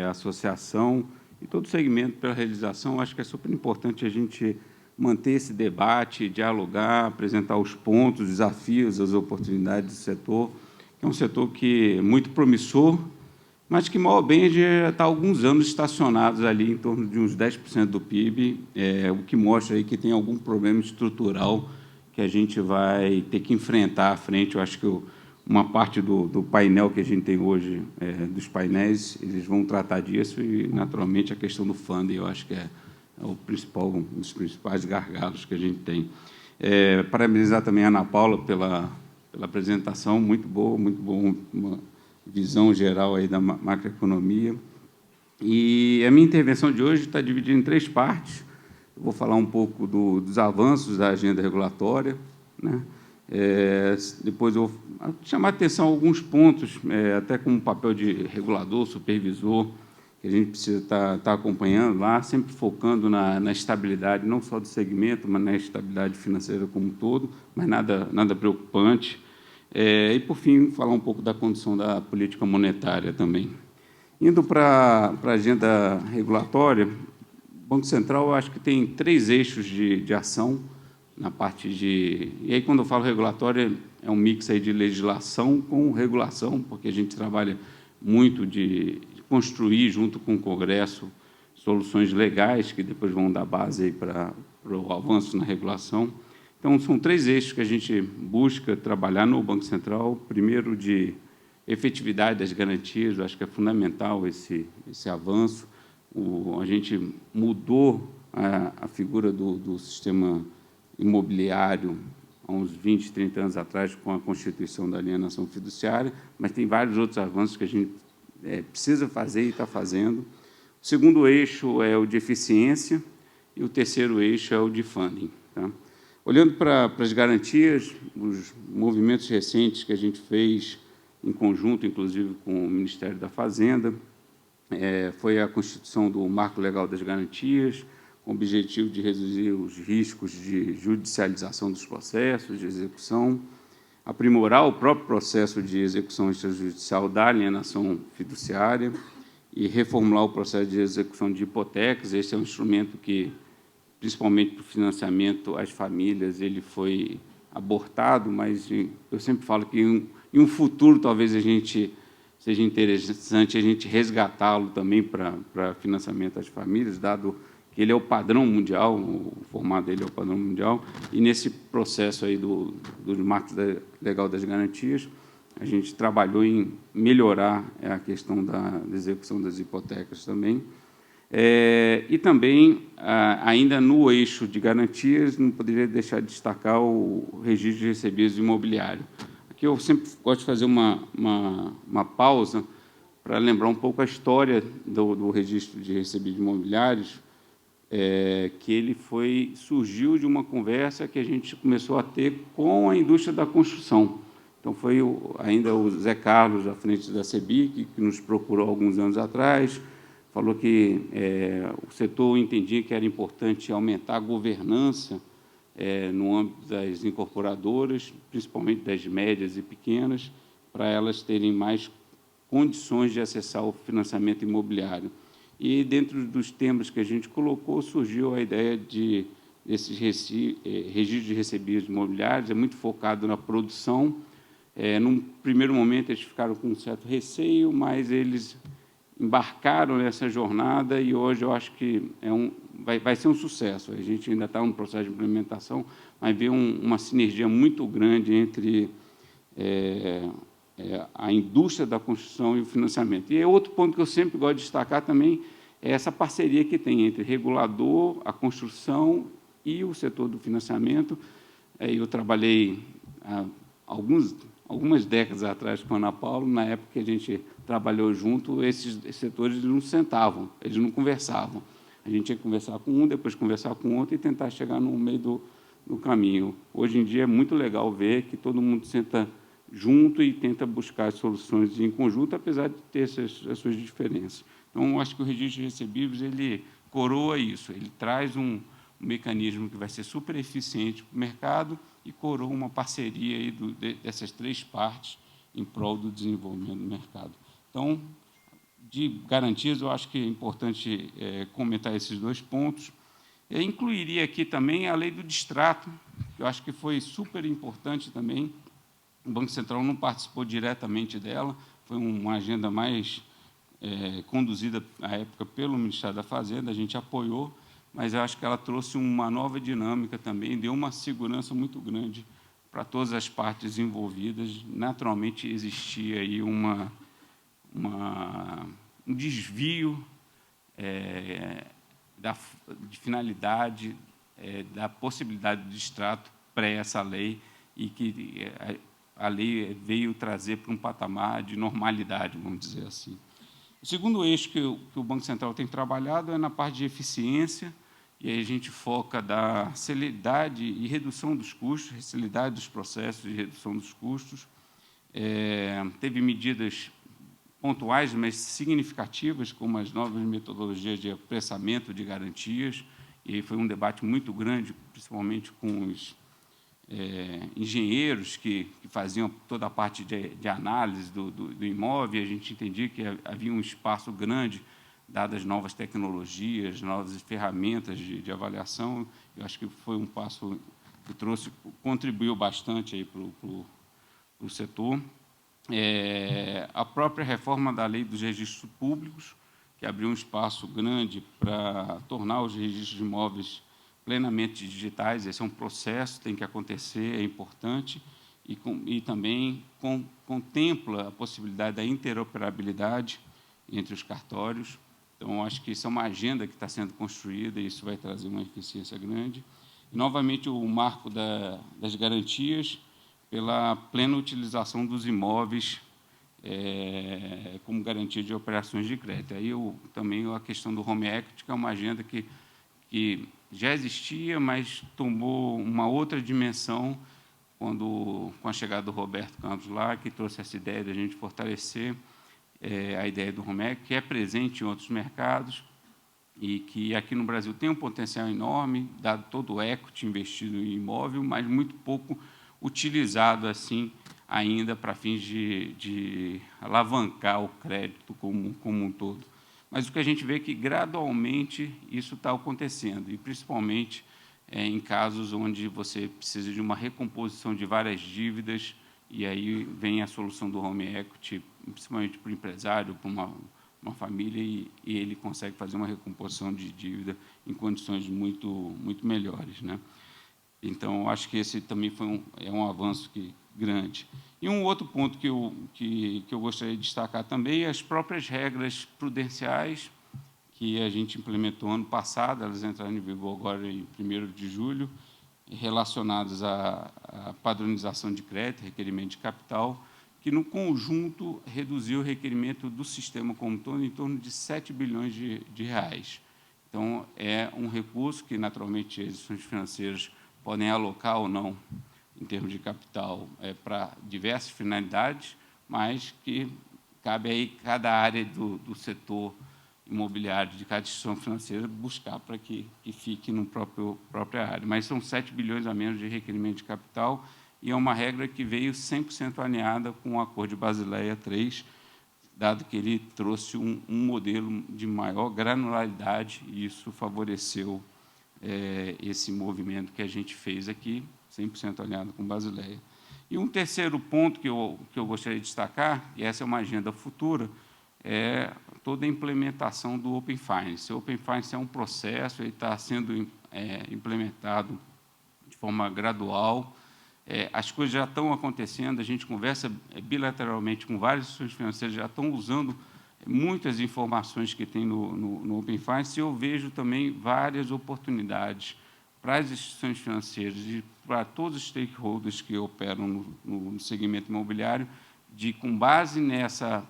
a associação e todo o segmento pela realização. Acho que é super importante a gente manter esse debate, dialogar, apresentar os pontos, os desafios, as oportunidades do setor, que é um setor que é muito promissor, mas que, mal ou bem, já está há alguns anos estacionados ali em torno de uns 10% do PIB, o que mostra aí que tem algum problema estrutural que a gente vai ter que enfrentar à frente. Eu acho que uma parte do painel que a gente tem hoje, dos painéis, eles vão tratar disso e, naturalmente, a questão do funding, eu acho que é um dos principais gargalos que a gente tem. Parabenizar também a Ana Paula pela apresentação, muito boa, uma visão geral aí da macroeconomia. E a minha intervenção de hoje está dividida em 3 partes. Eu vou falar um pouco dos avanços da agenda regulatória, né? Depois eu vou chamar a atenção a alguns pontos, até como papel de regulador, supervisor, que a gente precisa estar acompanhando lá, sempre focando na estabilidade, não só do segmento, mas na estabilidade financeira como um todo, mas nada preocupante. E, por fim, falar um pouco da condição da política monetária também. Indo para a agenda regulatória, o Banco Central, eu acho que tem 3 eixos de ação na parte de... E aí, quando eu falo regulatória, é um mix aí de legislação com regulação, porque a gente trabalha muito de construir, junto com o Congresso, soluções legais que depois vão dar base aí para o avanço na regulação. Então, são 3 eixos que a gente busca trabalhar no Banco Central. Primeiro, de efetividade das garantias, eu acho que é fundamental esse avanço. A gente mudou a figura do sistema imobiliário há uns 20, 30 anos atrás, com a constituição da alienação fiduciária, mas tem vários outros avanços que a gente precisa fazer e está fazendo. O segundo eixo é o de eficiência e o terceiro eixo é o de funding. Tá? Olhando para as garantias, os movimentos recentes que a gente fez em conjunto, inclusive com o Ministério da Fazenda, foi a constituição do Marco Legal das Garantias, com o objetivo de reduzir os riscos de judicialização dos processos de execução, aprimorar o próprio processo de execução extrajudicial da alienação fiduciária e reformular o processo de execução de hipotecas. Esse é um instrumento que, principalmente para o financiamento às famílias, ele foi abortado, mas eu sempre falo que em um futuro talvez seja interessante a gente resgatá-lo também para financiamento às famílias, dado que ele é o padrão mundial, o formato dele é o padrão mundial, e nesse processo aí do Marco Legal das Garantias, a gente trabalhou em melhorar a questão da execução das hipotecas também. E também, ainda no eixo de garantias, não poderia deixar de destacar o registro de recebíveis imobiliários. Aqui eu sempre gosto de fazer uma pausa para lembrar um pouco a história do registro de recebíveis imobiliários, que ele surgiu de uma conversa que a gente começou a ter com a indústria da construção. Então, foi ainda o Zé Carlos, à frente da CEBIC, que nos procurou alguns anos atrás, falou que o setor entendia que era importante aumentar a governança no âmbito das incorporadoras, principalmente das médias e pequenas, para elas terem mais condições de acessar o financiamento imobiliário. E, dentro dos temas que a gente colocou, surgiu a ideia desses registros de recebíveis imobiliários, muito focado na produção. Num primeiro momento, eles ficaram com um certo receio, mas eles embarcaram nessa jornada e, hoje, eu acho que vai ser um sucesso. A gente ainda está no processo de implementação, mas vê uma sinergia muito grande entre a indústria da construção e o financiamento. E outro ponto que eu sempre gosto de destacar também é essa parceria que tem entre regulador, a construção e o setor do financiamento. Eu trabalhei há algumas décadas atrás com a Ana Paula, na época que a gente trabalhou junto, esses setores não sentavam, eles não conversavam. A gente tinha que conversar com um, depois conversar com outro e tentar chegar no meio do caminho. Hoje em dia é muito legal ver que todo mundo senta junto e tenta buscar soluções em conjunto, apesar de ter as suas diferenças. Então, acho que o registro de recebíveis ele coroa isso, ele traz um mecanismo que vai ser super eficiente para o mercado e coroa uma parceria aí dessas três partes em prol do desenvolvimento do mercado. Então, de garantias, eu acho que é importante comentar esses dois pontos. Eu incluiria aqui também a lei do distrato, que eu acho que foi super importante também. O Banco Central não participou diretamente dela, foi uma agenda mais conduzida, à época, pelo Ministério da Fazenda, a gente apoiou, mas eu acho que ela trouxe uma nova dinâmica também, deu uma segurança muito grande para todas as partes envolvidas. Naturalmente, existia aí um desvio de finalidade, da possibilidade de distrato pré essa lei, e que a lei veio trazer para um patamar de normalidade, vamos dizer assim. O segundo eixo que o Banco Central tem trabalhado é na parte de eficiência, e aí a gente foca da celeridade e redução dos custos, celeridade dos processos e redução dos custos. Teve medidas pontuais, mas significativas, como as novas metodologias de apressamento de garantias, e aí foi um debate muito grande, principalmente com os engenheiros que faziam toda a parte de análise do imóvel, e a gente entendia que havia um espaço grande, dadas novas tecnologias, novas ferramentas de avaliação. Eu acho que foi um passo que contribuiu bastante para o setor. A própria reforma da lei dos registros públicos, que abriu um espaço grande para tornar os registros de imóveis plenamente digitais. Esse é um processo, tem que acontecer, é importante, e também contempla a possibilidade da interoperabilidade entre os cartórios. Então, acho que isso é uma agenda que está sendo construída, e isso vai trazer uma eficiência grande. E, novamente, o marco das garantias pela plena utilização dos imóveis como garantia de operações de crédito. Aí também a questão do Home Equity, que é uma agenda que já existia, mas tomou uma outra dimensão com a chegada do Roberto Campos lá, que trouxe essa ideia de a gente fortalecer a ideia do Home Equity, que é presente em outros mercados e que aqui no Brasil tem um potencial enorme, dado todo o equity investido em imóvel, mas muito pouco utilizado assim ainda para fins de alavancar o crédito como um todo. Mas o que a gente vê é que, gradualmente, isso está acontecendo, e principalmente em casos onde você precisa de uma recomposição de várias dívidas, e aí vem a solução do Home Equity, principalmente para o empresário, para uma família, e ele consegue fazer uma recomposição de dívida em condições muito, muito melhores, né? Então, acho que esse também é um avanço grande. E um outro ponto que eu gostaria de destacar também é as próprias regras prudenciais que a gente implementou ano passado, elas entraram em vigor agora em 1º de julho, relacionadas à padronização de crédito, requerimento de capital, que, no conjunto, reduziu o requerimento do sistema como um todo em torno de 7 bilhões de reais. Então, é um recurso que, naturalmente, as instituições financeiras podem alocar ou não, em termos de capital, para diversas finalidades, mas que cabe aí cada área do setor imobiliário de cada instituição financeira buscar para que fique na própria área. Mas são 7 bilhões a menos de requerimento de capital, e é uma regra que veio 100% alinhada com o Acordo de Basileia III, dado que ele trouxe um modelo de maior granularidade, e isso favoreceu esse movimento que a gente fez aqui, 100% alinhado com Basileia. E um terceiro ponto que eu gostaria de destacar, e essa é uma agenda futura, é toda a implementação do Open Finance. O Open Finance é um processo, ele está sendo implementado de forma gradual, as coisas já estão acontecendo, a gente conversa bilateralmente com várias instituições financeiras, já estão usando muitas informações que tem no Open Finance, e eu vejo também várias oportunidades para as instituições financeiras e para todos os stakeholders que operam no segmento imobiliário, com base nessa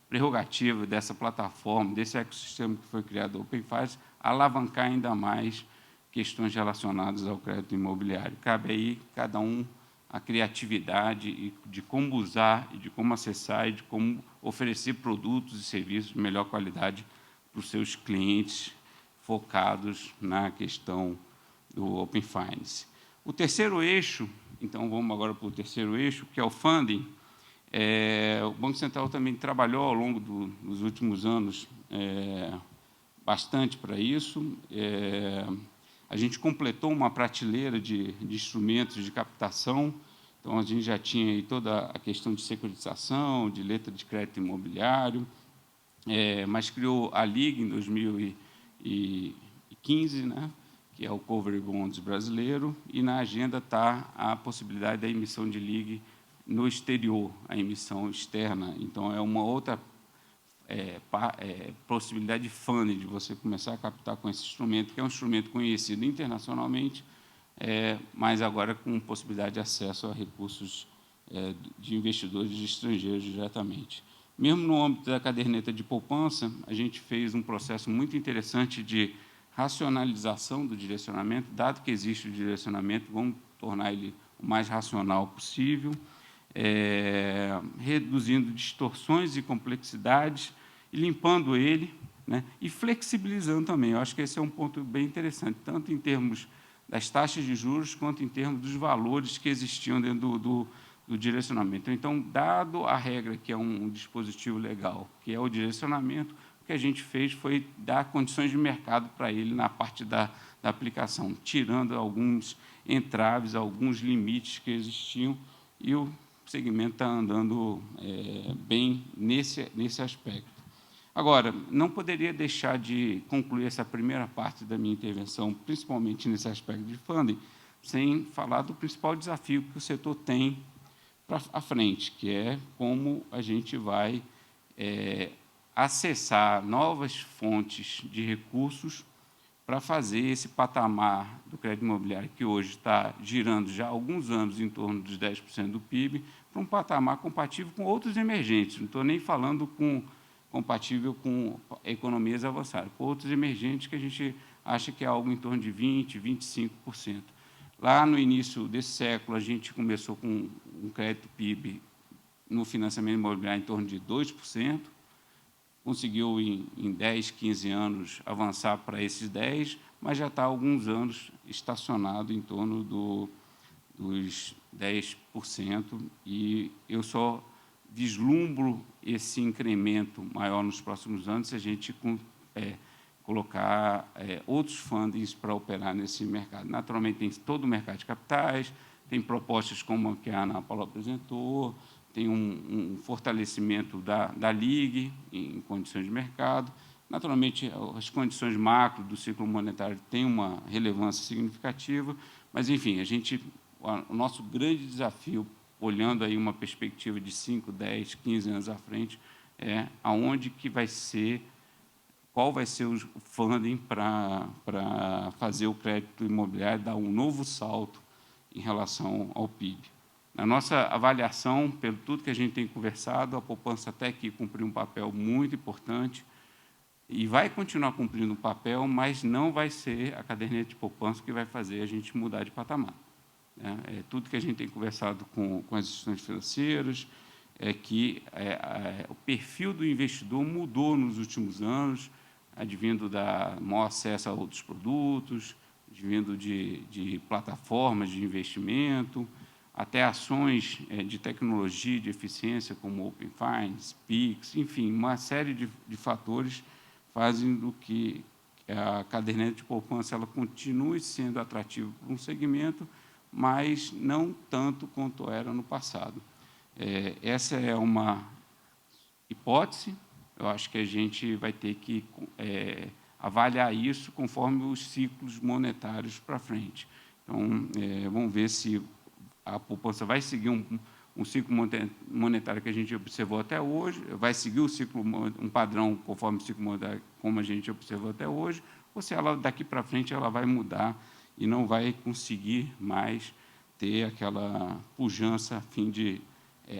prerrogativa dessa plataforma, desse ecossistema que foi criado, Open Finance, alavancar ainda mais questões relacionadas ao crédito imobiliário. Cabe aí cada um a criatividade e de como usar, e de como acessar, e de como oferecer produtos e serviços de melhor qualidade para os seus clientes focados na questão do Open Finance. O terceiro eixo, então vamos agora para o terceiro eixo, que é o funding. O Banco Central também trabalhou ao longo dos últimos anos bastante para isso. A gente completou uma prateleira de instrumentos de captação. Então, a gente já tinha aí toda a questão de securitização, de letra de crédito imobiliário, mas criou a LIG em 2015, né, que é o Covered Bonds brasileiro, e na agenda está a possibilidade da emissão de LIG no exterior, a emissão externa. Então, é uma outra possibilidade de funding, de você começar a captar com esse instrumento, que é um instrumento conhecido internacionalmente, mas agora com possibilidade de acesso a recursos de investidores estrangeiros diretamente. Mesmo no âmbito da caderneta de poupança, a gente fez um processo muito interessante de racionalização do direcionamento. Dado que existe o direcionamento, vamos tornar ele o mais racional possível, reduzindo distorções e complexidades, e limpando ele, né, e flexibilizando também. Eu acho que esse é um ponto bem interessante, tanto em termos das taxas de juros, quanto em termos dos valores que existiam dentro do direcionamento. Então, dado a regra, que é um dispositivo legal, que é o direcionamento, o que a gente fez foi dar condições de mercado para ele na parte da aplicação, tirando alguns entraves, alguns limites que existiam, e o segmento está andando bem nesse aspecto. Agora, não poderia deixar de concluir essa primeira parte da minha intervenção, principalmente nesse aspecto de funding, sem falar do principal desafio que o setor tem à frente, que é como a gente vai acessar novas fontes de recursos para fazer esse patamar do crédito imobiliário, que hoje está girando já há alguns anos em torno dos 10% do PIB, para um patamar compatível com outros emergentes. Não estou nem falando compatível com economias avançadas, com outros emergentes que a gente acha que é algo em torno de 20%, 25%. Lá no início desse século, a gente começou com um crédito PIB no financiamento imobiliário em torno de 2%, conseguiu, em 10, 15 anos, avançar para esses 10%, mas já está há alguns anos estacionado em torno dos 10%, e eu só vislumbro esse incremento maior nos próximos anos se a gente colocar outros fundings para operar nesse mercado. Naturalmente, tem todo o mercado de capitais, tem propostas como a que a Ana Paula apresentou, tem um fortalecimento da LIG em condições de mercado. Naturalmente, as condições macro do ciclo monetário têm uma relevância significativa, mas, enfim, o nosso grande desafio, olhando aí uma perspectiva de 5, 10, 15 anos à frente, qual vai ser o funding para fazer o crédito imobiliário dar um novo salto em relação ao PIB. Na nossa avaliação, pelo tudo que a gente tem conversado, a poupança até aqui cumpriu um papel muito importante e vai continuar cumprindo um papel, mas não vai ser a caderneta de poupança que vai fazer a gente mudar de patamar. Tudo que a gente tem conversado com as instituições financeiras é que o perfil do investidor mudou nos últimos anos, advindo da maior acesso a outros produtos, advindo de plataformas de investimento, até ações de tecnologia, de eficiência, como Open Finance, PIX, enfim, uma série de fatores fazem do que a caderneta de poupança ela continue sendo atrativa para um segmento, mas não tanto quanto era no passado. Essa é uma hipótese. Eu acho que a gente vai ter que avaliar isso conforme os ciclos monetários para frente. Então, vamos ver se a poupança vai seguir um ciclo monetário que a gente observou até hoje, vai seguir um padrão conforme o ciclo monetário como a gente observou até hoje, ou se ela, daqui para frente, ela vai mudar e não vai conseguir mais ter aquela pujança a fim de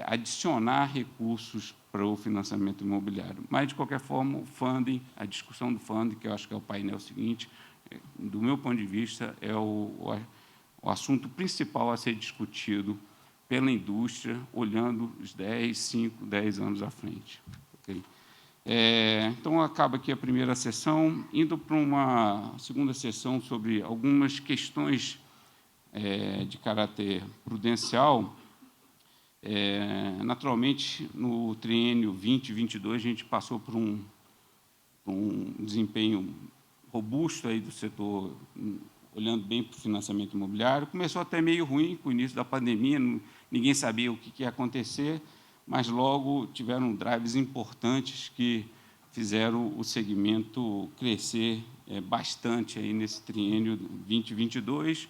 adicionar recursos para o financiamento imobiliário. Mas, de qualquer forma, o funding, a discussão do funding, que eu acho que é o painel seguinte, do meu ponto de vista, é o assunto principal a ser discutido pela indústria, olhando os 5, 10 anos à frente. Okay? Então, acaba aqui a primeira sessão, indo para uma segunda sessão sobre algumas questões de caráter prudencial. Naturalmente, no triênio 2022, a gente passou por um desempenho robusto aí do setor, olhando bem para o financiamento imobiliário. Começou até meio ruim com o início da pandemia, ninguém sabia o que ia acontecer, mas logo tiveram drives importantes que fizeram o segmento crescer bastante aí nesse triênio 2022.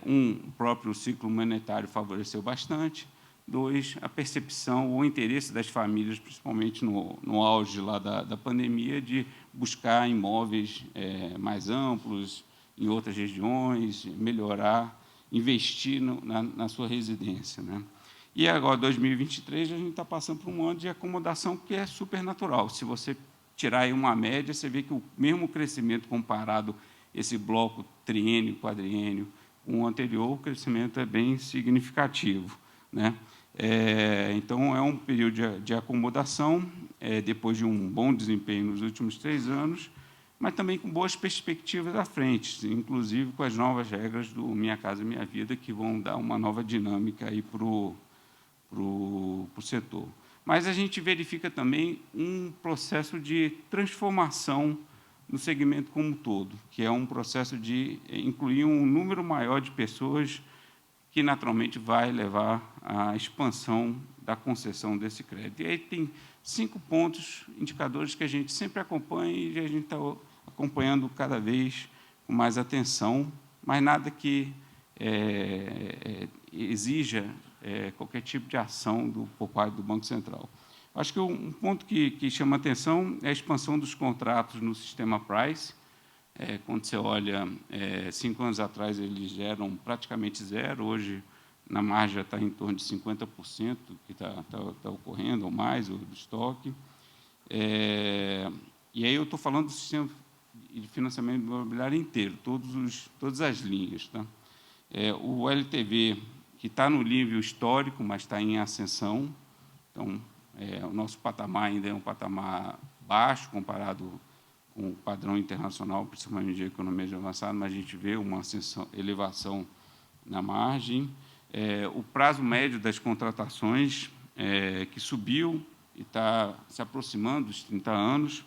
O próprio ciclo monetário favoreceu bastante. 2, a percepção ou interesse das famílias, principalmente no auge lá da pandemia, de buscar imóveis mais amplos, em outras regiões, melhorar, investir na sua residência, né? E agora, 2023, a gente está passando por um ano de acomodação que é super natural. Se você tirar aí uma média, você vê que o mesmo crescimento comparado esse bloco triênio, quadriênio, com o anterior, o crescimento é bem significativo, né? Então, é um período de acomodação, depois de um bom desempenho nos últimos 3 anos, mas também com boas perspectivas à frente, inclusive com as novas regras do Minha Casa Minha Vida, que vão dar uma nova dinâmica aí para o setor. Mas a gente verifica também um processo de transformação no segmento como um todo, que é um processo de incluir um número maior de pessoas que, naturalmente, vai levar à expansão da concessão desse crédito. E aí tem 5 pontos, indicadores que a gente sempre acompanha e a gente está acompanhando cada vez com mais atenção, mas nada que exija qualquer tipo de ação por parte do Banco Central. Acho que um ponto que chama a atenção é a expansão dos contratos no sistema Price. Quando você olha, 5 anos atrás, eles eram praticamente zero, hoje, na margem, já está em torno de 50% que está ocorrendo, ou mais, do estoque. E aí eu estou falando do sistema de financiamento imobiliário inteiro, todas as linhas. Tá? O LTV, que está no nível histórico, mas está em ascensão, então, o nosso patamar ainda é um patamar baixo, comparado com o padrão internacional, principalmente de economia de avançada, mas a gente vê uma elevação na margem. O prazo médio das contratações, que subiu e está se aproximando dos 30 anos.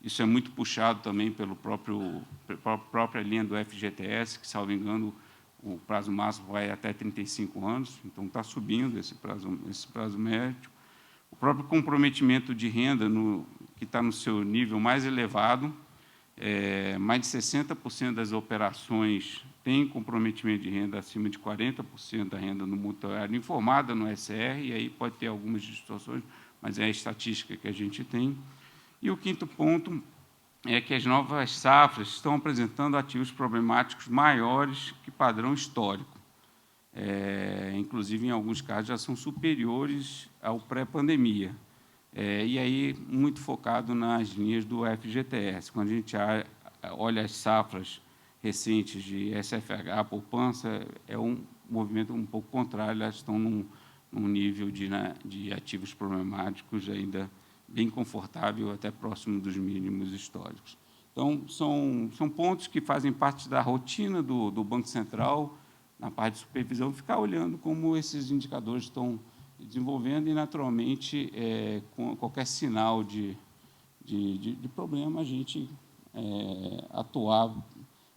Isso é muito puxado também pela própria linha do FGTS, que, salvo engano, o prazo máximo vai até 35 anos, então está subindo esse prazo médio. O próprio comprometimento de renda, que está no seu nível mais elevado, mais de 60% das operações têm comprometimento de renda acima de 40% da renda no mutuário informada no SR, e aí pode ter algumas distorções, mas é a estatística que a gente tem. E o 5º ponto é que as novas safras estão apresentando ativos problemáticos maiores que padrão histórico. Inclusive, em alguns casos, já são superiores ao pré-pandemia. E aí, muito focado nas linhas do FGTS. Quando a gente olha as safras recentes de SFH, poupança, é um movimento um pouco contrário, elas estão num nível de ativos problemáticos ainda bem confortável, até próximo dos mínimos históricos. Então, são pontos que fazem parte da rotina do Banco Central, na parte de supervisão, ficar olhando como esses indicadores estão desenvolvendo e, naturalmente, com qualquer sinal de problema, a gente atuar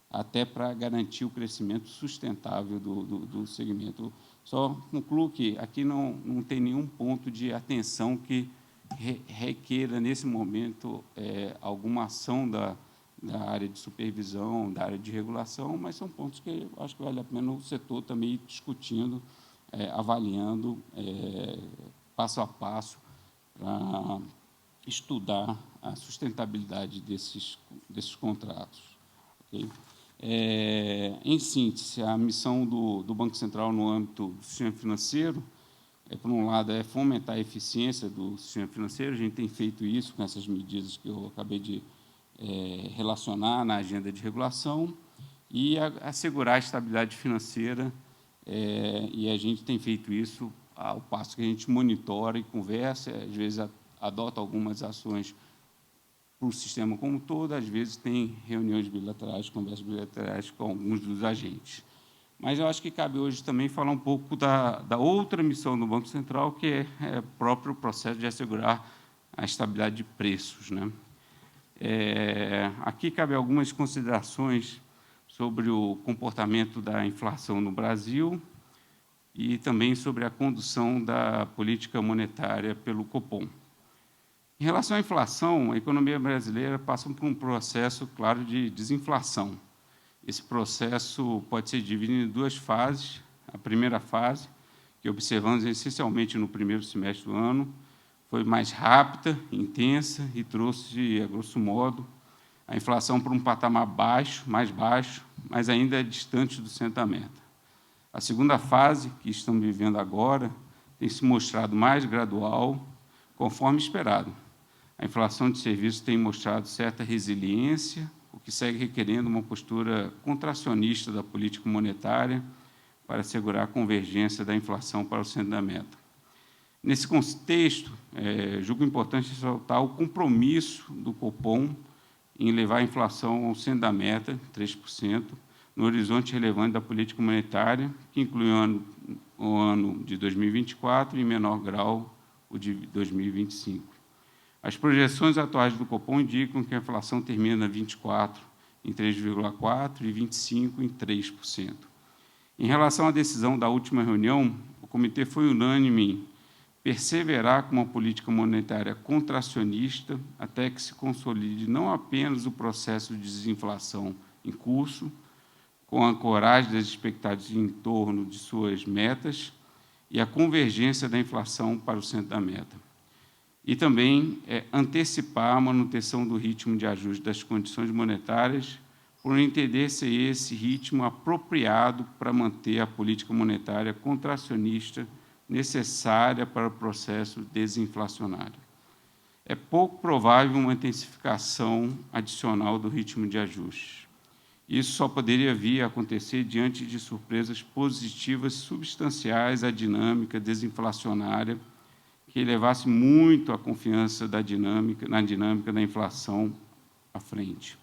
até para garantir o crescimento sustentável do segmento. Só concluo que aqui não tem nenhum ponto de atenção que requeira, nesse momento, alguma ação da área de supervisão, da área de regulação, mas são pontos que eu acho que vale a pena o setor também ir discutindo, avaliando passo a passo para estudar a sustentabilidade desses contratos. Okay? Em síntese, a missão do Banco Central no âmbito do sistema financeiro, por um lado, é fomentar a eficiência do sistema financeiro. A gente tem feito isso com essas medidas que eu acabei de relacionar na agenda de regulação, e assegurar a estabilidade financeira e a gente tem feito isso ao passo que a gente monitora e conversa, às vezes adota algumas ações para o sistema como um todo, às vezes tem reuniões bilaterais, conversas bilaterais com alguns dos agentes. Mas eu acho que cabe hoje também falar um pouco da outra missão do Banco Central, que é o próprio processo de assegurar a estabilidade de preços, né? Aqui cabe algumas considerações sobre o comportamento da inflação no Brasil e também sobre a condução da política monetária pelo Copom. Em relação à inflação, a economia brasileira passa por um processo, claro, de desinflação. Esse processo pode ser dividido em duas fases. A primeira fase, que observamos essencialmente no primeiro semestre do ano, foi mais rápida, intensa e trouxe, a grosso modo, a inflação para um patamar mais baixo, mas ainda distante do centro da meta. A segunda fase, que estamos vivendo agora, tem se mostrado mais gradual, conforme esperado. A inflação de serviços tem mostrado certa resiliência, o que segue requerendo uma postura contracionista da política monetária para assegurar a convergência da inflação para o centro da meta. Nesse contexto, julgo importante ressaltar o compromisso do Copom em levar a inflação ao centro da meta, 3%, no horizonte relevante da política monetária, que inclui o ano de 2024 e, em menor grau, o de 2025. As projeções atuais do Copom indicam que a inflação termina 24 em 3,4% e 25 em 3%. Em relação à decisão da última reunião, o comitê foi unânime em perseverar com uma política monetária contracionista até que se consolide não apenas o processo de desinflação em curso, com a ancoragem das expectativas em torno de suas metas e a convergência da inflação para o centro da meta. E também antecipar a manutenção do ritmo de ajuste das condições monetárias, por entender ser esse ritmo apropriado para manter a política monetária contracionista necessária para o processo desinflacionário. É pouco provável uma intensificação adicional do ritmo de ajuste. Isso só poderia vir a acontecer diante de surpresas positivas substanciais à dinâmica desinflacionária, que elevasse muito a confiança na dinâmica da inflação à frente.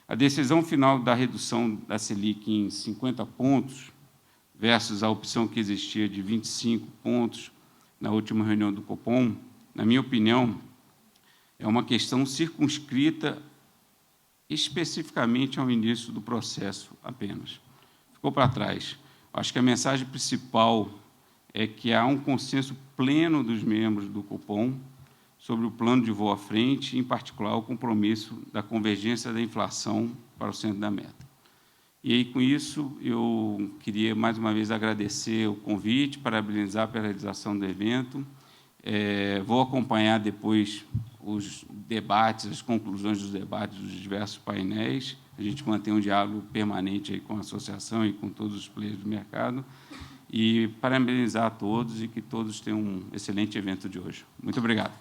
A decisão final da redução da Selic em 50 pontos, versus a opção que existia de 25 pontos na última reunião do Copom, na minha opinião, é uma questão circunscrita especificamente ao início do processo apenas. Ficou para trás. Acho que a mensagem principal é que há um consenso pleno dos membros do Copom sobre o plano de voo à frente, em particular o compromisso da convergência da inflação para o centro da meta. E aí, com isso, eu queria mais uma vez agradecer o convite, parabenizar pela realização do evento. Vou acompanhar depois os debates, as conclusões dos debates dos diversos painéis. A gente mantém um diálogo permanente aí com a associação e com todos os players do mercado. E parabenizar a todos e que todos tenham um excelente evento de hoje. Muito obrigado.